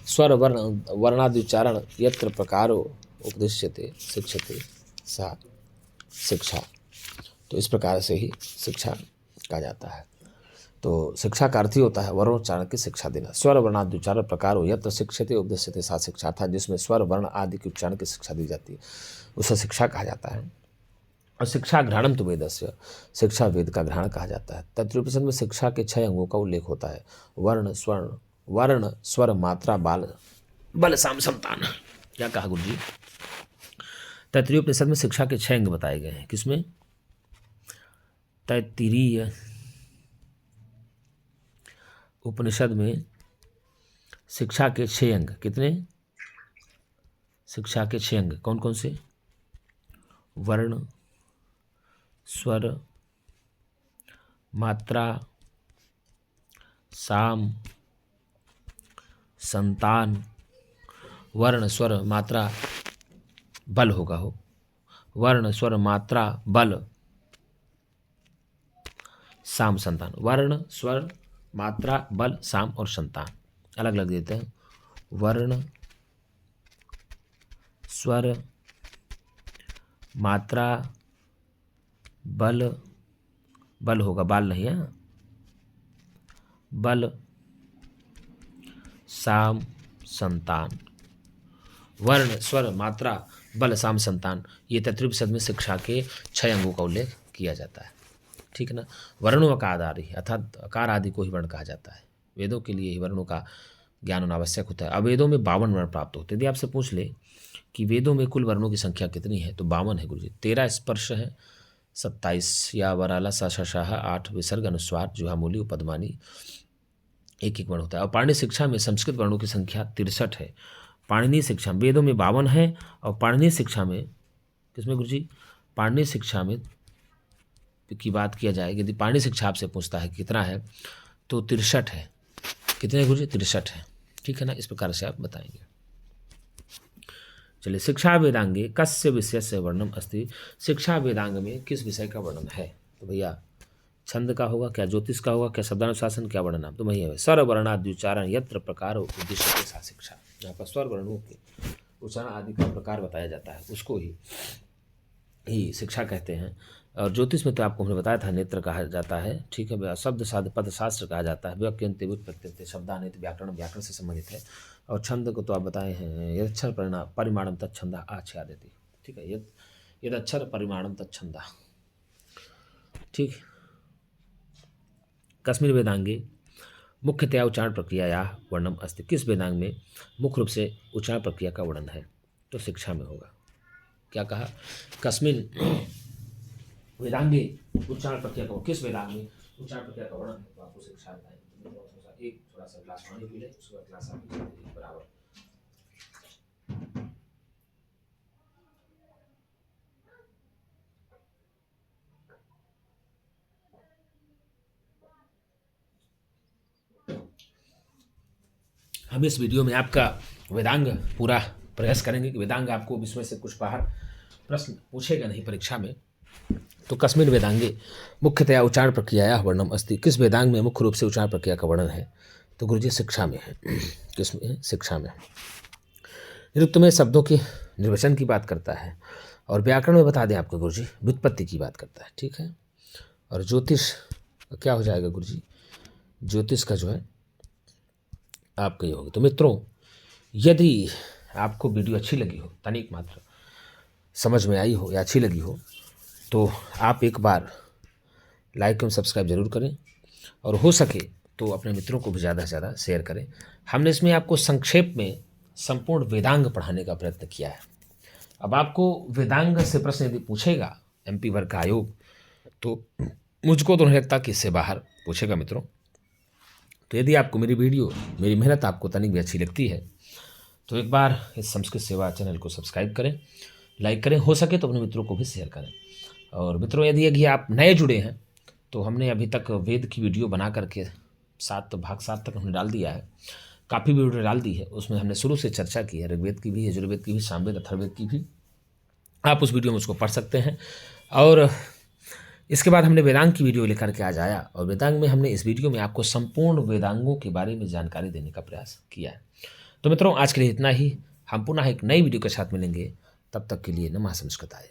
स्वर वर्ण वर्णाद्युच्चारण यत्र प्रकारो उपदिश्यते शिक्षते सा शिक्षा। तो इस प्रकार से ही शिक्षा कहा जाता है। तो शिक्षा का अर्थ ही होता है वर्णोच्चारण की शिक्षा देना। स्वर वर्णाद्युच्चारण प्रकार हो यत्र शिक्षते उपदिश्यते सा शिक्षा, अर्थात जिसमें स्वर वर्ण आदि के उच्चारण की शिक्षा दी जाती है उसे शिक्षा कहा जाता है। और शिक्षा घ्राणम तो वेदस्य, शिक्षा वेद का घ्राण कहा जाता है। तत्त्वोपनिषद में शिक्षा के 6 अंगों का उल्लेख होता है। वर्ण स्वर मात्रा बल साम संतान। क्या कहा गुरु जी? तैत्तिरीयोपनिषद में शिक्षा के 6 अंग बताए गए हैं। किसमें? तैत्तिरीय उपनिषद में शिक्षा के 6 अंग। कितने? शिक्षा के 6 अंग कौन कौन से? वर्ण, स्वर, मात्रा, साम, संतान। वर्ण स्वर मात्रा बल होगा हो, वर्ण स्वर मात्रा बल साम संतान। वर्ण स्वर मात्रा बल साम और संतान अलग अलग देते हैं। वर्ण स्वर मात्रा बल होगा, बाल नहीं है, बल साम संतान। वर्ण स्वर मात्रा बल साम संतान, ये तैत्तिरीयोपनिषद में शिक्षा के 6 अंगों का उल्लेख किया जाता है, ठीक है ना। वर्णों का आधार ही अर्थात अकार आदि को ही वर्ण कहा जाता है। वेदों के लिए ही वर्णों का ज्ञान होना आवश्यक होता है। अब वेदों में 52 वर्ण प्राप्त होते हैं। यदि आपसे पूछ ले कि वेदों में कुल वर्णों की संख्या कितनी है, तो 52 है गुरुजी। 13 स्पर्श है, 27 या वराला शाह 8 विसर्ग अनुस्वार जुहामूली उपदमानी एक एक वर्ण होता है। और पाणिनि शिक्षा में संस्कृत वर्णों की संख्या 63 है। पाणिनि शिक्षा वेदों में 52 है और पाणिनि शिक्षा में किसमें गुरुजी? पाणिनि शिक्षा में की बात किया जाए, यदि पाणिनि शिक्षा आपसे पूछता है कितना है तो 63 है। कितने गुरुजी? 63 है, ठीक है ना। इस प्रकार से आप बताएंगे। चलिए, शिक्षा वेदांगे कस्य विषय से वर्णम अस्ति। शिक्षा वेदांग में किस विषय का वर्णन है? तो भैया छंद का होगा, क्या ज्योतिष का होगा, क्या शब्दानुशासन, क्या वर्णन? आप तो भैया है स्वर वर्णाद्युच्चारण यत्र प्रकार उद्देश्य के साथ शिक्षा। यहाँ पर स्वर वर्णों के उच्चारण आदि का प्रकार बताया जाता है, उसको ही शिक्षा कहते हैं। और ज्योतिष में तो आपको हमने बताया था नेत्र कहा जाता है, ठीक है। शब्द साध पद शास्त्र कहा जाता है, व्यक्यंत व्युत्पत्ति शब्दानित व्याकरण से संबंधित है। और छंद को तो आप बताए हैं, यदक्षर परिमाणम तच्छंदा आच्छादयति, ठीक है। यदक्षर परिमाणम तच्छंदा, ठीक। कस्मिन् वेदांगे मुख्यतया उच्चारण प्रक्रिया या वर्णम अस्ति, किस वेदांग में मुख्य रूप से उच्चारण प्रक्रिया का वर्णन है? तो शिक्षा में होगा। क्या कहा? कस्मिन् वेदांगे उच्चारण प्रक्रिया का, किस वेदांग में उच्चारण प्रक्रिया का वर्णन है? तो आपको शिक्षा बताएंगे। एक थोड़ा सा ग्लास पानी पी ले, उसके बाद क्लास आप बराबर। हम इस वीडियो में आपका वेदांग पूरा प्रयास करेंगे कि वेदांग आपको इसमें से कुछ बाहर प्रश्न पूछेगा नहीं परीक्षा में। तो कस्मिन् वेदांगे मुख्यतया उच्चारण प्रक्रिया या वर्णम अस्ति, किस वेदांग में मुख्य रूप से उच्चारण प्रक्रिया का वर्णन है? तो गुरुजी शिक्षा में है। किसमें है? शिक्षा में। निरुक्त में शब्दों के निर्वचन की बात करता है, और व्याकरण में बता दें आपको गुरुजी व्युत्पत्ति की बात करता है, ठीक है। और ज्योतिष क्या हो जाएगा गुरुजी? ज्योतिष का जो है आपका ये होगा। तो मित्रों, यदि आपको वीडियो अच्छी लगी हो, तनिक मात्र समझ में आई हो या अच्छी लगी हो, तो आप एक बार लाइक एवं सब्सक्राइब जरूर करें, और हो सके तो अपने मित्रों को भी ज़्यादा से ज़्यादा शेयर करें। हमने इसमें आपको संक्षेप में संपूर्ण वेदांग पढ़ाने का प्रयत्न किया है। अब आपको वेदांग से प्रश्न यदि पूछेगा MP वर्ग का आयोग, तो मुझको तो नहीं लगता कि इससे बाहर पूछेगा मित्रों। तो यदि आपको मेरी वीडियो, मेरी मेहनत आपको तनिक भी अच्छी लगती है, तो एक बार इस संस्कृत सेवा चैनल को सब्सक्राइब करें, लाइक करें, हो सके तो अपने मित्रों को भी शेयर करें। और मित्रों, यदि आप नए जुड़े हैं, तो हमने अभी तक वेद की वीडियो बना करके 7 तक हमने डाल दिया है, काफ़ी वीडियो डाल दी है। उसमें हमने शुरू से चर्चा की है, ऋग्वेद की भी, यजुर्वेद की भी, सामवेद अथर्ववेद की भी। आप उस वीडियो में उसको पढ़ सकते हैं। और इसके बाद हमने वेदांग की वीडियो लेकर के आज आया, और वेदांग में हमने इस वीडियो में आपको संपूर्ण वेदांगों के बारे में जानकारी देने का प्रयास किया है। तो मित्रों, आज के लिए इतना ही। हम पुनः एक नई वीडियो के साथ मिलेंगे, तब तक के लिए नमः संस्कृताय।